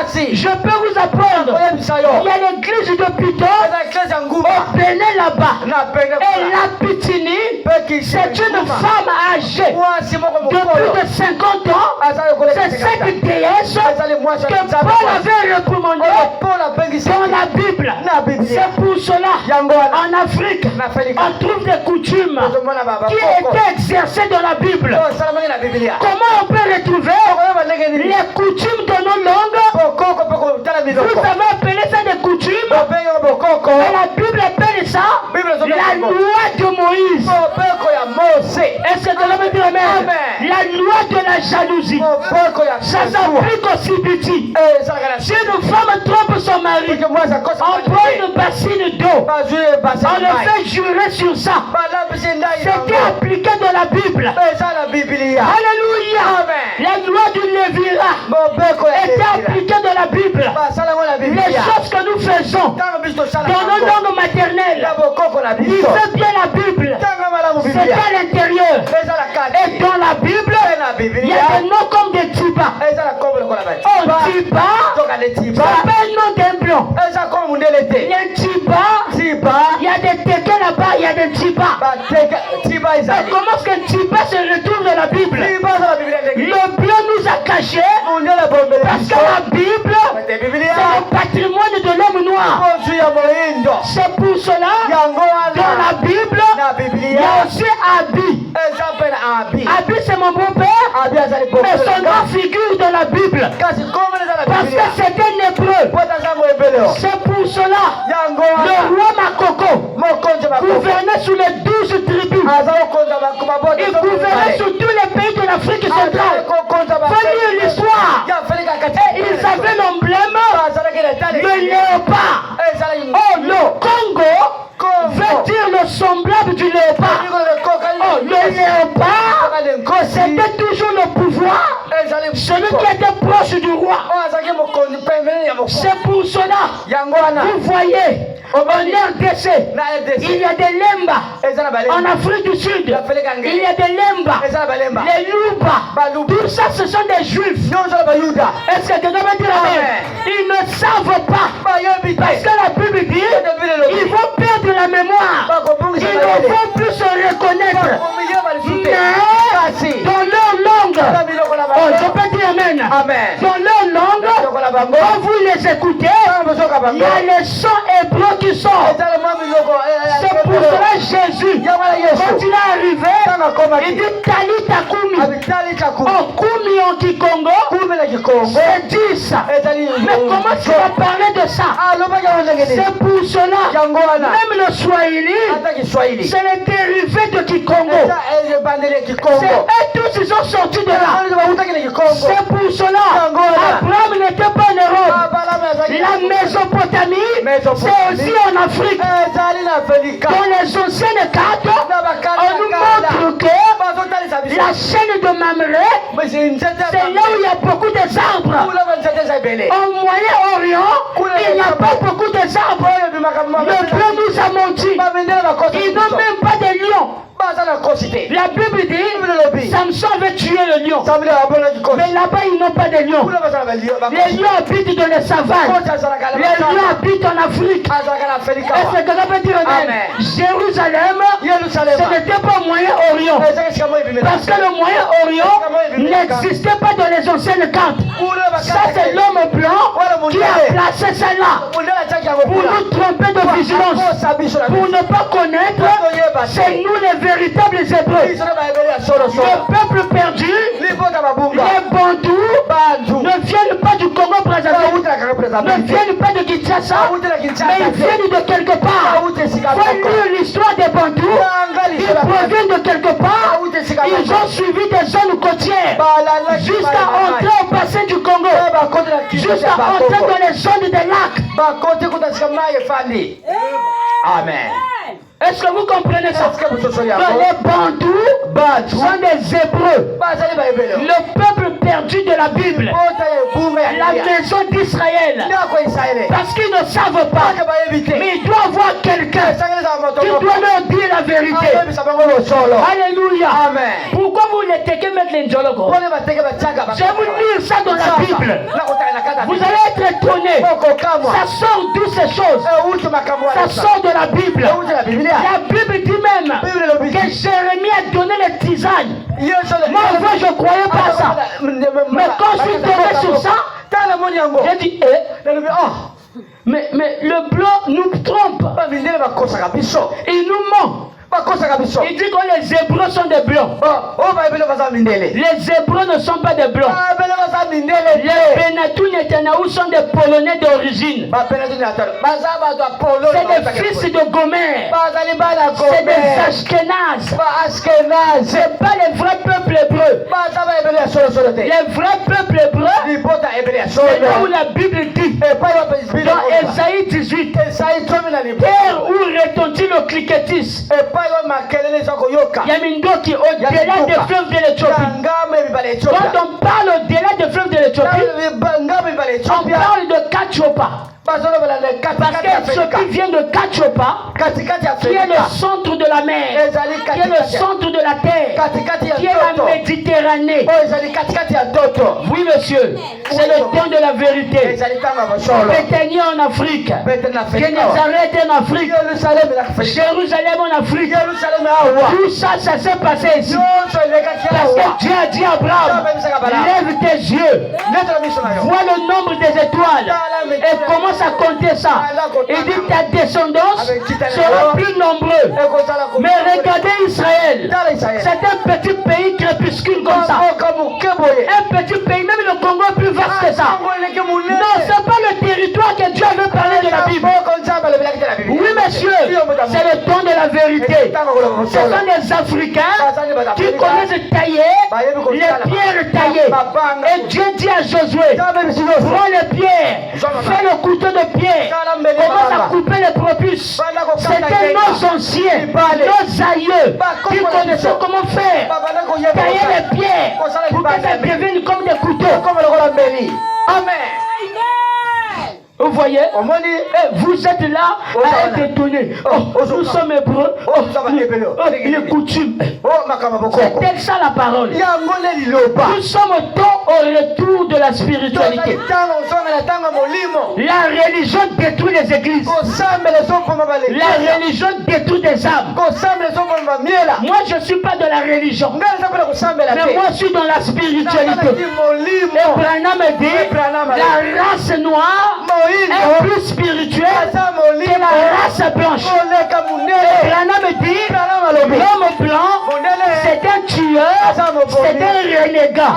Kasi. je peux vous apprendre, Oyebisa yo. il y a l'église de Python Eza église ya nguma. au Bénin là-bas. Na penge Et kula. la Pitini, Peki c'est une femme âgée mwasi moko de mokolo. plus de 50 ans. Azali kola. C'est cette déesse que Paul avait réprimandée Paul apengisi. dans la Bible. Na Biblia. C'est pour cela, Yango wana. en Afrique, Nafrika. on trouve des coutumes Ozomona baba. qui étaient exercées dans la Bible. Oh, salamaki na Biblia. Comment on peut retrouver Okoyeba ndenge nini? les coutumes de nos langues? Bokoko peko tala Vous miloko. avez appelé ça des coutumes. Bopenge bokoko. Et la Bible appelle ça Bible la zomeka. loi de Moïse. Bopeko ya Mose. Est-ce que tu veux dire amen? Amen. La loi de la jalousie. Bopeko ya Ça s'applique au CBT. salaka Si une femme trompe son mari, que moi ça cause on prend une bassine d'eau. bazue basa. On le fait jurer sur ça. Bala bisinda C'était yango. appliqué dans la Bible. Eza la Biblia. Alléluia. Amen. La loi du Lévira Bopeko ya était appliquée dans la Bible. Basala ngo la Les Biblia. choses que nous faisons Tango biso sala. dans nos langues maternelles, La bokoko na biso. lisez bien la Bible. Tango malamu C'est Biblia. à l'intérieur. Eza la kati. Et dans la Bible, Na il y Biblia. a des noms comme des tibas. Eza la kombo lokola ba. Oh, tiba, Toka le c'est tiba. pas un nom d'un blanc. Eza comme mundele te. Les tibas, Tiba. il y a des téquets là-bas, il y a des tibas. Ba teka tiba Mais ezali. comment est-ce qu'un tiba se retrouve dans la Bible? Tiba za la Biblia ndenge. Le blanc nous a cachés Mundele bombele. parce que la Bible, Te c'est Biblia. le patrimoine de l'homme noir. Bonjour ya moindo. C'est pour cela, Yango dans wana. la Bible, Na il y Biblia. a aussi Abi. Eza pena abi. Abi, c'est mon beau-père, Abi azali mais son bombele. nom figure dans la Bible. Kasi kombo za la Parce Biblia. que c'est un hébreu. Pota za moebelo. C'est pour cela, Yango le wana. roi Makoko Mokonzo ba. gouvernait sur les 12 tribus. Aza okonza ba kumaboto. Il gouvernait sur tous les pays de l'Afrique centrale. Faut lire l'histoire. Ya felika kati. Ils avaient l'emblème, Bazala kele tali. le léopard. Ezala Oh, le Congo veut dire le semblable du léopard. Oh, le léopard, c'était toujours le pouvoir, celui qui était proche du roi. C'est pour cela, vous voyez, en RDC, il y a des Lemba. En Afrique du Sud, il y a des Lemba, les Luba. Tout ça, ce sont des Juifs. Est-ce que quelqu'un va dire amen? Ils ne savent pas. Parce que la Bible dit, ils vont perdre la mémoire. Ils ne vont plus se reconnaître. Mais dans leur langue, oh, je peux dire amen. Dans leur langue, quand vous les écoutez, il y a les sons hébreux qui sortent. C'est pour cela Jésus, quand il est arrivé, il dit Talita Kumi. Oh, Kumi en Kikongo, c'est 10. Mais comment tu vas parler de ça? C'est pour cela, même le Swahili, c'est le dérivé de Kikongo. C'est eux tous, ils sont sortis de là. C'est pour cela, Abraham n'était pas en Europe. La Mésopotamie, c'est aussi en Afrique. Dans les anciennes cartes, on nous montre que la chaîne de Mamré, c'est là où il y a beaucoup d'arbres. Au Moyen-Orient, il n'y a pas beaucoup d'arbres. Le blanc nous a menti. Ils n'ont même pas de lions. La Bible dit, Samson avait tué le lion. Mais là-bas, ils n'ont pas de lions. Les lions habitent dans les savanes. Les lions habitent en Afrique. Est-ce que quelqu'un peut dire amen? Jérusalem, ce n'était pas Moyen-Orient. Parce que le Moyen-Orient n'existait pas dans les anciennes cartes. Ça, c'est l'homme blanc qui a placé ça là. Pour nous tromper de vigilance. Pour ne pas connaître, c'est nous les véritables Hébreux. Le peuple perdu, les Bandous ne viennent pas du Congo-Brazzaville, ne viennent pas de Kinshasa, mais ils viennent de quelque part. Faut lire l'histoire des Bandous. Ils proviennent de quelque part. Ils ont suivi des zones côtières jusqu'à entrer au bassin du Congo, jusqu'à entrer dans les zones des lacs. Amen. Est-ce que vous comprenez ça? Dans les Bandous, sont des Hébreux. Le peuple perdu de la Bible. La maison d'Israël. Parce qu'ils ne savent pas. Mais il doit y avoir quelqu'un qui doit leur dire la vérité. Alléluia. Amen. Pourquoi vous ne que mettre les njoloko? Je vais vous lire ça dans la Bible. Vous allez être étonnés. Ça sort d'où ces choses? Ça sort de la Bible. La Bible dit même que Jérémie a donné les tisanes. Moi avant je ne croyais pas ça. Mais quand je suis tombé sur ça, j'ai dit mais le blanc nous trompe. Il nous ment. Il dit que les Hébreux sont des blancs. Les Hébreux ne sont pas des blancs. Les Benatou Netanyahu sont des Polonais d'origine. C'est des fils de Gomer. C'est des Ashkénazes. C'est pas les vrais peuples hébreux. Les vrais peuples hébreux, c'est là où la Bible dit dans Esaïe 18, terre où retentit le cliquetis. Yamindoki, au-delà des fleuves de l'Éthiopie. Quand on parle au-delà des fleuves de l'Éthiopie, on parle de Kachopa. Parce que vient de Kachopa, qui est le centre de la mer, qui est le centre de la terre, qui est la Méditerranée. Oui, monsieur, c'est le temps de la vérité. Béthanie en Afrique, Génézareth en Afrique, Jérusalem en Afrique. Tout ça, ça s'est passé ici. Parce que Dieu a dit à Abraham, lève tes yeux, vois le nombre des étoiles et commence à compter ça. Il dit ta descendance sera plus nombreuse. Mais regardez Israël, c'est un petit pays crépuscule comme ça. Un petit pays, même le Congo est plus vaste que ça. Non, c'est pas le territoire que Dieu veut parler de la Bible. Oui, monsieur, c'est le temps de la vérité. Ce sont des Africains qui connaissent tailler les pierres taillées. Et Dieu dit à Josué, prends les pierres, fais le couteau de pierre, commence à couper les prépuces. C'était nos anciens, nos aïeux qui connaissaient comment faire, tailler les pierres pour que ça devienne comme des couteaux. Amen. Vous voyez, vous êtes là à être étonnés. Nous sommes hébreux. Les coutumes. C'est ça la parole. Nous sommes au retour de la spiritualité. La religion détruit les églises. La religion détruit des âmes. Moi je ne suis pas de la religion, mais moi je suis dans la spiritualité. Et Branham dit, la race noire est plus spirituelle que la race blanche. Branham dit, l'homme blanc, c'est un tueur, c'est un renégat.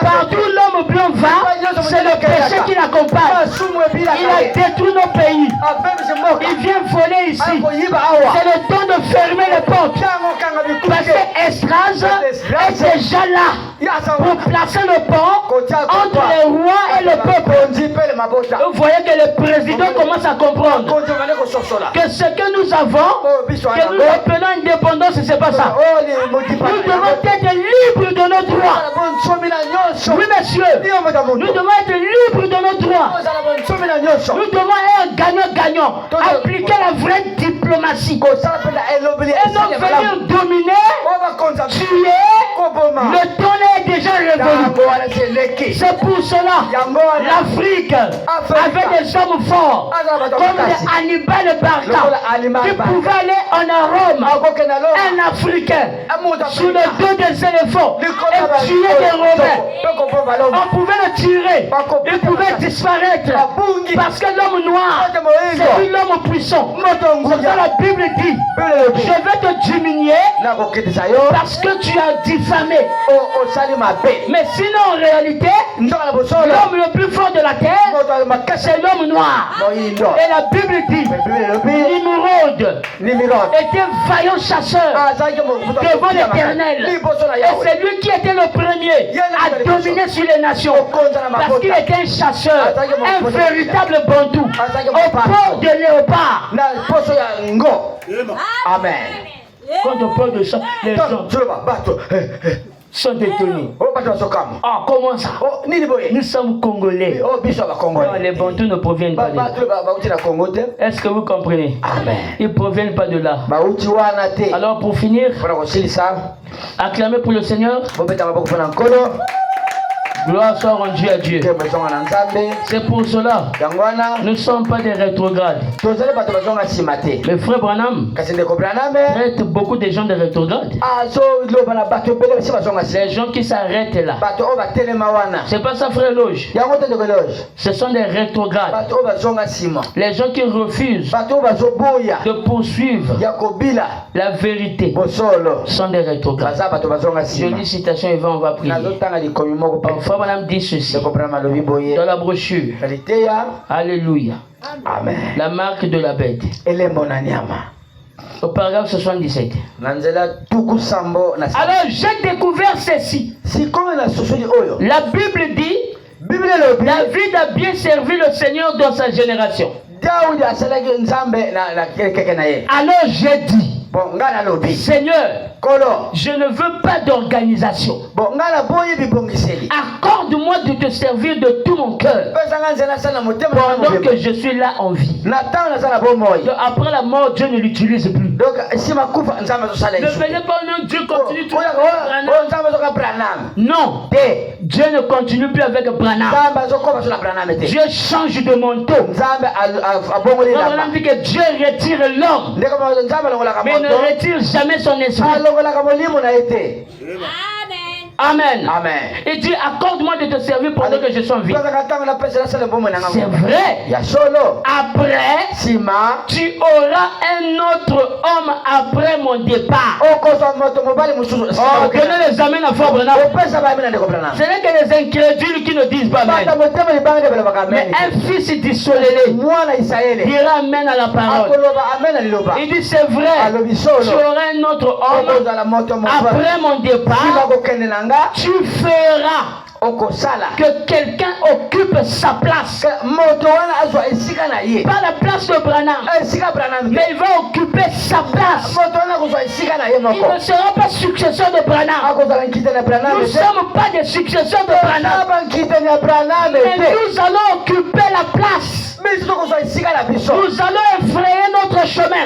Partout l'homme blanc va, c'est le péché qui l'accompagne. Il a détruit nos pays. Il vient voler ici. C'est le temps de fermer les portes. Parce que Esdras est déjà là pour placer le pont entre les rois et le peuple. Vous voyez que le président commence à comprendre que ce que nous avons, que nous appelons indépendance, c'est pas ça. Nous devons être libres de nos droits. Oui, monsieur. Nous devons être libres de nos droits. Nous devons être gagnant-gagnant. Appliquer la vraie diplomatie. Et non venir dominer, tuer. Le temps est déjà révolu. C'est pour cela l'Afrique avait des hommes forts comme les Hannibal Barca qui pouvaient aller en Rome. Un Africain sous le dos des éléphants et tuer des Romains. On pouvait le tirer. Il pouvait disparaître parce que l'homme noir c'est l'homme puissant. Comme ça la Bible dit, je vais te diminuer parce que tu as diffamé. Mais sinon en réalité, l'homme le plus fort de la terre, c'est l'homme noir. Et la Bible dit, Nimrod était vaillant chasseur devant l'Éternel. Et c'est lui qui était le premier à dominer sur les nations. Parce qu'il était un chasseur, un véritable bantou, au port de léopard. Amen. Quand on parle de ça, les gens sont étonnés. Ah, comment ça? Nous sommes Congolais. Non, les Bantous ne proviennent pas de là. Est-ce que vous comprenez? Amen. Ils ne proviennent pas de là. Alors pour finir, acclamez pour le Seigneur. Gloire soit rendue à Dieu. C'est pour cela, nous ne sommes pas des rétrogrades. Mais frère Branham traite beaucoup de gens de rétrogrades. Les gens qui s'arrêtent là. C'est pas ça, frère Loge. Ce sont des rétrogrades. Les gens qui refusent de poursuivre la vérité sont des rétrogrades. Jolie citation, Yvan, on va prier. Frère Branham dit ceci dans la brochure. Alléluia. Amen. La marque de la bête. Au paragraphe 77. Alors j'ai découvert ceci. La Bible dit David a bien servi le Seigneur dans sa génération. Alors j'ai dit Seigneur, je ne veux pas d'organisation. Accorde-moi de te servir de tout mon cœur pendant que je suis là en vie. Donc, après la mort, Dieu ne l'utilise plus. Ne venez pas, non, Dieu continue tout. Non, Dieu ne continue plus avec Branham. Dieu change de manteau. On dit que Dieu retire l'homme, mais ne retire jamais son esprit. Amen. Amen. Il dit accorde-moi de te servir pendant que je suis en vie. C'est vrai. Après, tu auras un autre homme après mon départ. Donnez les amens à Frère Branham. Ce n'est que les incrédules qui ne disent pas amen. Mais un fils d'isolé dira amen à la parole. Il dit c'est vrai. Tu auras un autre homme après mon départ. Tu feras que quelqu'un occupe sa place. Pas la place de Branham, mais il va occuper sa place. Il ne sera pas successeur de Branham. Nous ne sommes pas des successeurs de Branham, mais nous allons occuper la place. Nous allons effrayer notre chemin.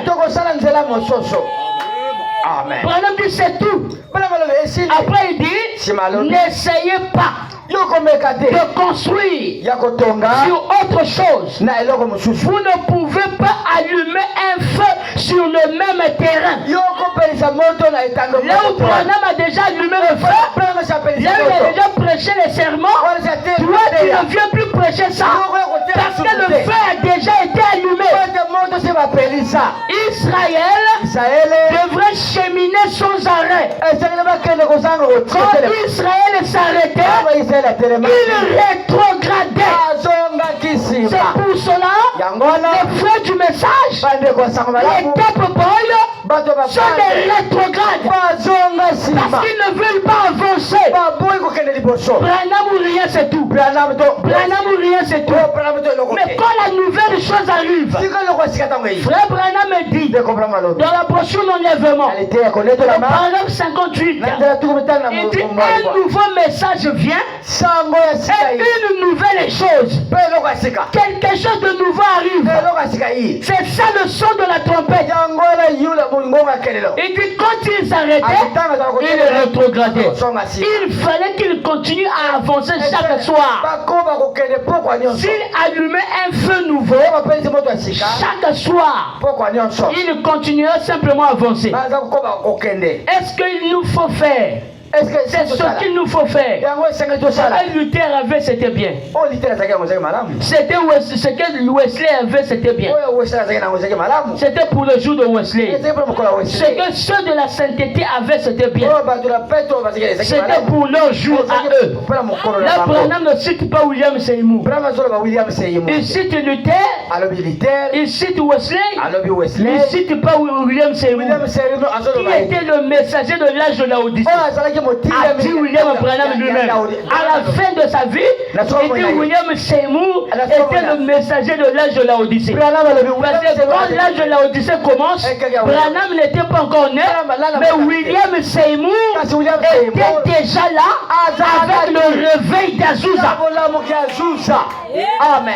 Amen. Branham dit c'est tout. Après il dit n'essayez pas de construire sur autre chose. Vous ne pouvez pas allumer un feu sur le même terrain. Là où Branham a déjà allumé le feu, là où il a déjà prêché les serments, toi tu ne viens plus prêcher ça parce que le feu a déjà été allumé. Israël devrait cheminer sans arrêt. Quand Israël s'arrêtait, il rétrogradait. C'est pour cela les frères du message, les top boys sont des rétrogrades parce qu'ils ne veulent pas avancer. Branham ou rien c'est tout. Branham ou rien c'est tout. Mais quand la nouvelle chose arrive, Frère Branham me dit dans la brochure d'enlèvement, paragraphe 58, il dit un nouveau message vient et une nouvelle chose. Quelque chose de nouveau arrive. C'est ça le son de la trompette. Et puis quand ils s'arrêtaient, ils rétrogradaient. Il fallait qu'ils continuent à avancer chaque soir. S'ils allumaient un feu nouveau, chaque soir, ils continuaient simplement à avancer. Est-ce qu'il nous faut faire? C'est ce qu'il nous faut faire. Luther avait, c'était bien. C'était ce que Wesley avait, c'était bien. C'était pour le jour de Wesley. Ce que ceux de la sainteté avaient, c'était bien. C'était pour leur jour à eux. Là, Branham ne cite pas William Seymour. Il cite Luther. Il cite Wesley. Il ne cite pas William Seymour, qui était le messager de l'âge de la Odyssée. a dit William Branham lui-même. À la fin de sa vie, il dit William Seymour était le messager de l'âge de la Odyssée. Parce que quand l'âge de la Odyssée commence, Branham n'était pas encore né, mais William Seymour était déjà là avec le réveil d'Azusa. Amen.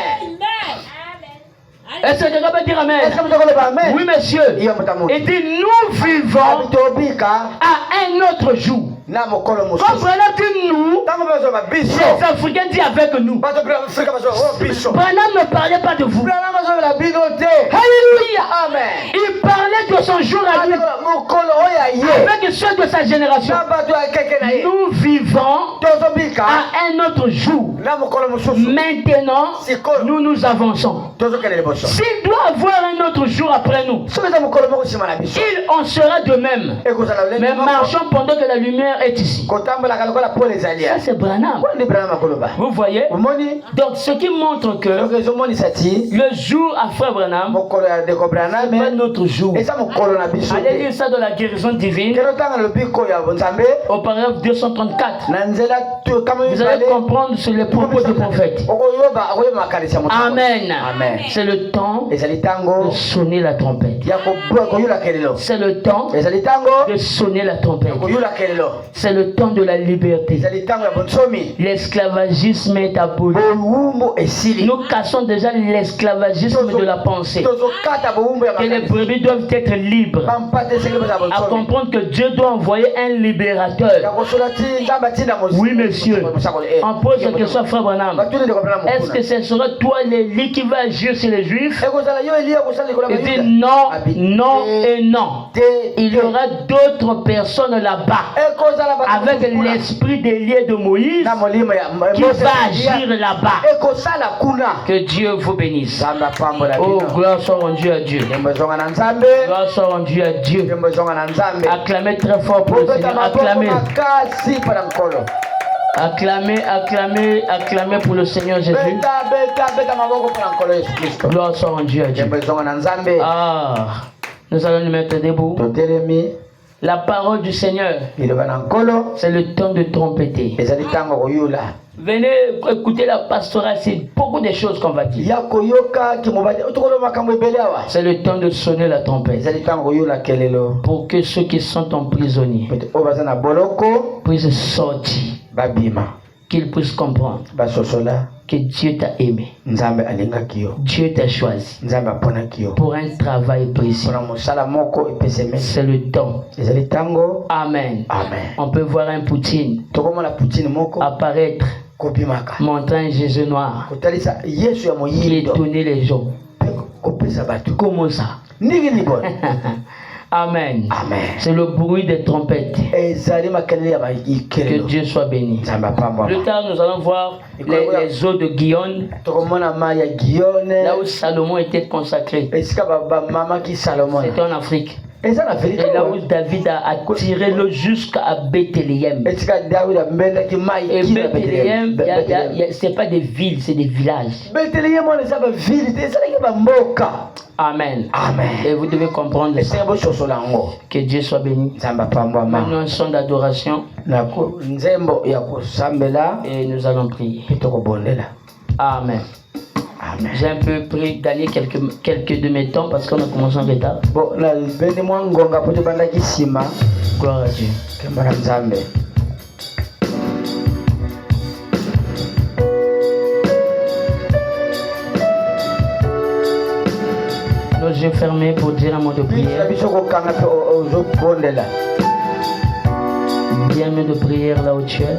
Est-ce que quelqu'un peut dire amen? Oui, monsieur. Il dit nous vivons à un autre jour. Comprenez que nous, les Africains disent avec nous. Branham ne parlait pas de vous. Alléluia. Amen. Il parlait de son jour à lui. Avec ceux de sa génération. Nous vivons à un autre jour. Maintenant, nous avançons. S'il doit avoir un autre jour après nous, il en sera de même. Mais marchons pendant que la lumière est ici. Ça c'est Branham. Vous voyez? Donc ce qui montre que le jour à Frère Branham c'est pas notre jour. Allez lire ça dans la guérison divine au paragraphe 234. Vous allez comprendre sur les propos du prophète. Amen. C'est le temps de sonner la trompette. C'est le temps de sonner la trompette. C'est le temps de la liberté. L'esclavagisme est aboli. Nous cassons déjà l'esclavagisme de la pensée. Que les brebis doivent être libres. À comprendre que Dieu doit envoyer un libérateur. Oui, monsieur. On pose la question à Frère Branham. Est-ce que ce sera toi l'Élie qui va agir sur les Juifs? Il dit non, non et non. Il y aura d'autres personnes là-bas avec l'esprit d'Élie et de Moïse qui va agir là-bas. Que Dieu vous bénisse. Oh, gloire soit rendue à Dieu. Gloire soit rendue à Dieu. Acclamez très fort pour le Seigneur. Acclamez. Acclamez, acclamez, acclamez pour le Seigneur Jésus. Gloire soit rendue à Dieu. Ah, nous allons nous mettre debout. La parole du Seigneur, c'est le temps de trompeter. Venez écouter la pastorale, c'est beaucoup de choses qu'on va dire. C'est le temps de sonner la trompette. Pour que ceux qui sont emprisonnés puissent sortir. Qu'ils puissent comprendre que Dieu t'a aimé. Dieu t'a choisi pour un travail précis. C'est le temps. Amen. On peut voir un Poutine apparaître montrant un Jésus noir qui étonnait les gens. Comment ça? Amen. C'est le bruit des trompettes. Que Dieu soit béni. Plus tard, nous allons voir les eaux de Gihon. Là où Salomon était consacré. C'était en Afrique. Et là où David a tiré l'eau jusqu'à Bethléem. Et Bethléem, ce n'est pas des villes, c'est des villages. Amen. Et vous devez comprendre ça. Que Dieu soit béni. Maintenant, un son d'adoration. Et nous allons prier. Amen. J'ai un peu pris gagner quelques de mes temps parce qu'on a commencé en retard. Gloire à Dieu. Nos yeux fermés pour dire un mot de prière. Dis un mot de prière là où tu es.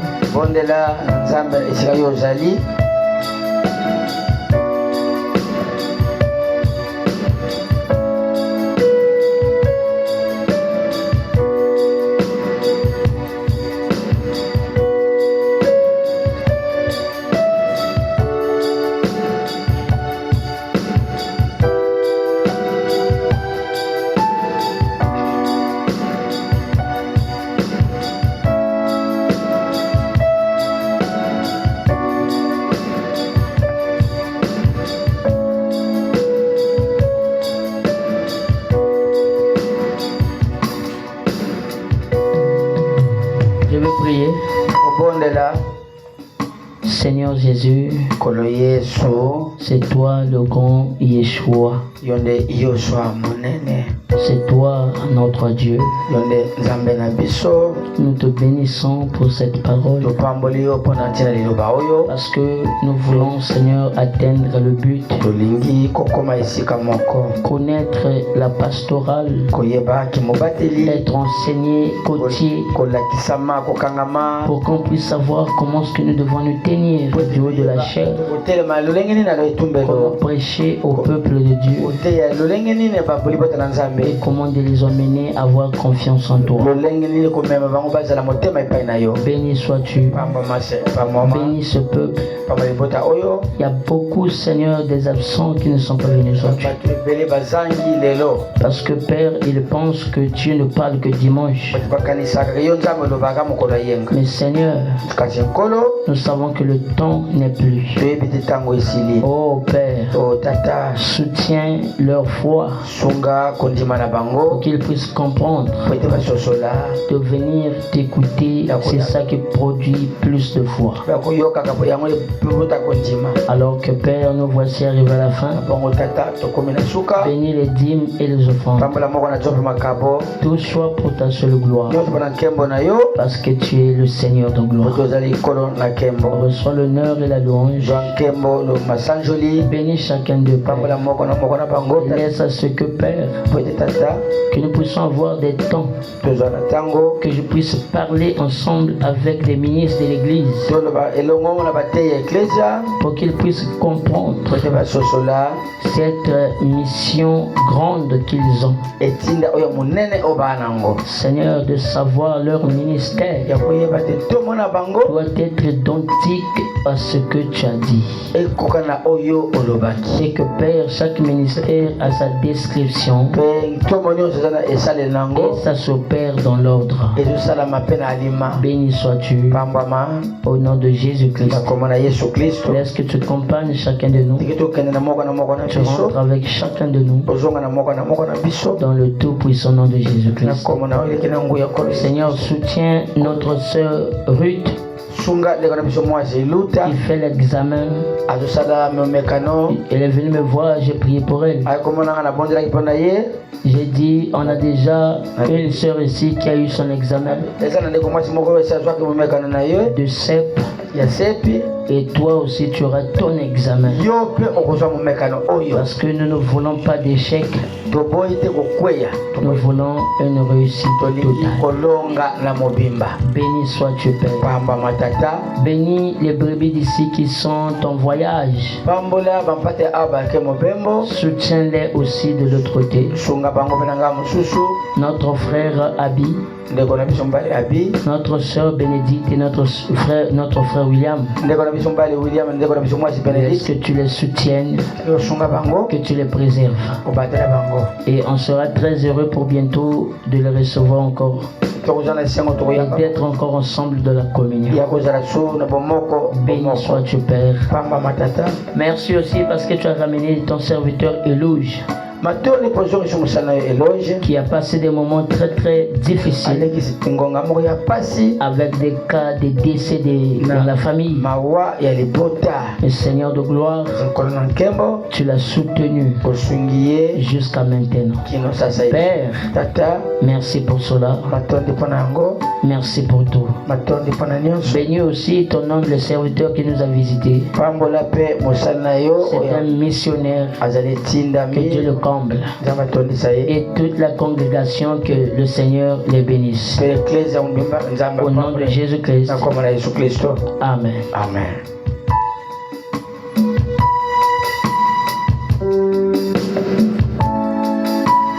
Je vais prier. Seigneur Jésus, c'est toi le grand Yeshua. C'est toi notre Dieu. Nous te bénissons pour cette parole. Parce que nous voulons, Seigneur, atteindre le but. Connaître la pastorale. Être enseigné côtier. Pour qu'on puisse savoir comment est-ce que nous devons nous tenir du haut de la chair. Comment prêcher au peuple de Dieu. Et comment de les emmener à avoir confiance en toi. Béni sois-tu. Bénis ce peuple. Il y a beaucoup, Seigneur, des absents qui ne sont pas venus aujourd'hui. Parce que Père, ils pensent que Dieu ne parle que dimanche. Mais Seigneur, nous savons que le temps n'est plus. Oh Père, soutiens leur foi pour qu'ils puissent comprendre. De venir t'écouter, c'est ça qui produit plus de foi. Alors que Père, nous voici arrivés à la fin. Bénis les dîmes et les offrandes. Tout soit pour ta seule gloire. Parce que tu es le Seigneur de gloire. Reçois l'honneur et la louange. Bénis chacun de Père. Laisse à ce que Père, que nous puissions avoir des temps, que je puisse parler ensemble avec les ministres de l'Église, pour qu'ils puissent comprendre cette mission grande qu'ils ont. Seigneur, de savoir leur ministère doit être identique à ce que tu as dit. Et que Père, chaque ministère a sa description et ça s'opère dans l'ordre. Béni sois-tu au nom de Jésus-Christ. Laisse que tu accompagnes chacun de nous. Tu rentres avec chacun de nous dans le tout-puissant nom de Jésus-Christ. Seigneur, soutiens notre sœur Ruth qui fait l'examen. Elle est venue me voir, j'ai prié pour elle. J'ai dit, on a déjà une sœur ici qui a eu son examen de CEP. Et toi aussi tu auras ton examen. Parce que nous ne voulons pas d'échec. Nous voulons une réussite totale. Béni sois-tu Père. Bénis les brebis d'ici qui sont en voyage. Soutiens-les aussi de l'autre côté. Notre frère Abi, notre soeur Bénédicte et notre frère William. Est-ce que tu les soutiennes, que tu les préserves. Et on sera très heureux pour bientôt de les recevoir encore. Et d'être encore ensemble de la communion. Béni sois-tu Père. Merci aussi parce que tu as ramené ton serviteur Éloge, qui a passé des moments très très difficiles avec des cas de décès dans la famille. Et Seigneur de gloire, tu l'as soutenu jusqu'à maintenant. Père, merci pour cela. Merci pour tout. Bénis aussi ton nom, le serviteur qui nous a visités. C'est un missionnaire. Que Dieu le comble. Et toute la congrégation, que le Seigneur les bénisse. Au nom de Jésus-Christ. Amen. Amen.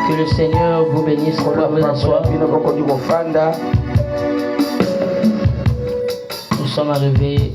Que le Seigneur vous bénisse. Vous asseoir. Nous sommes arrivés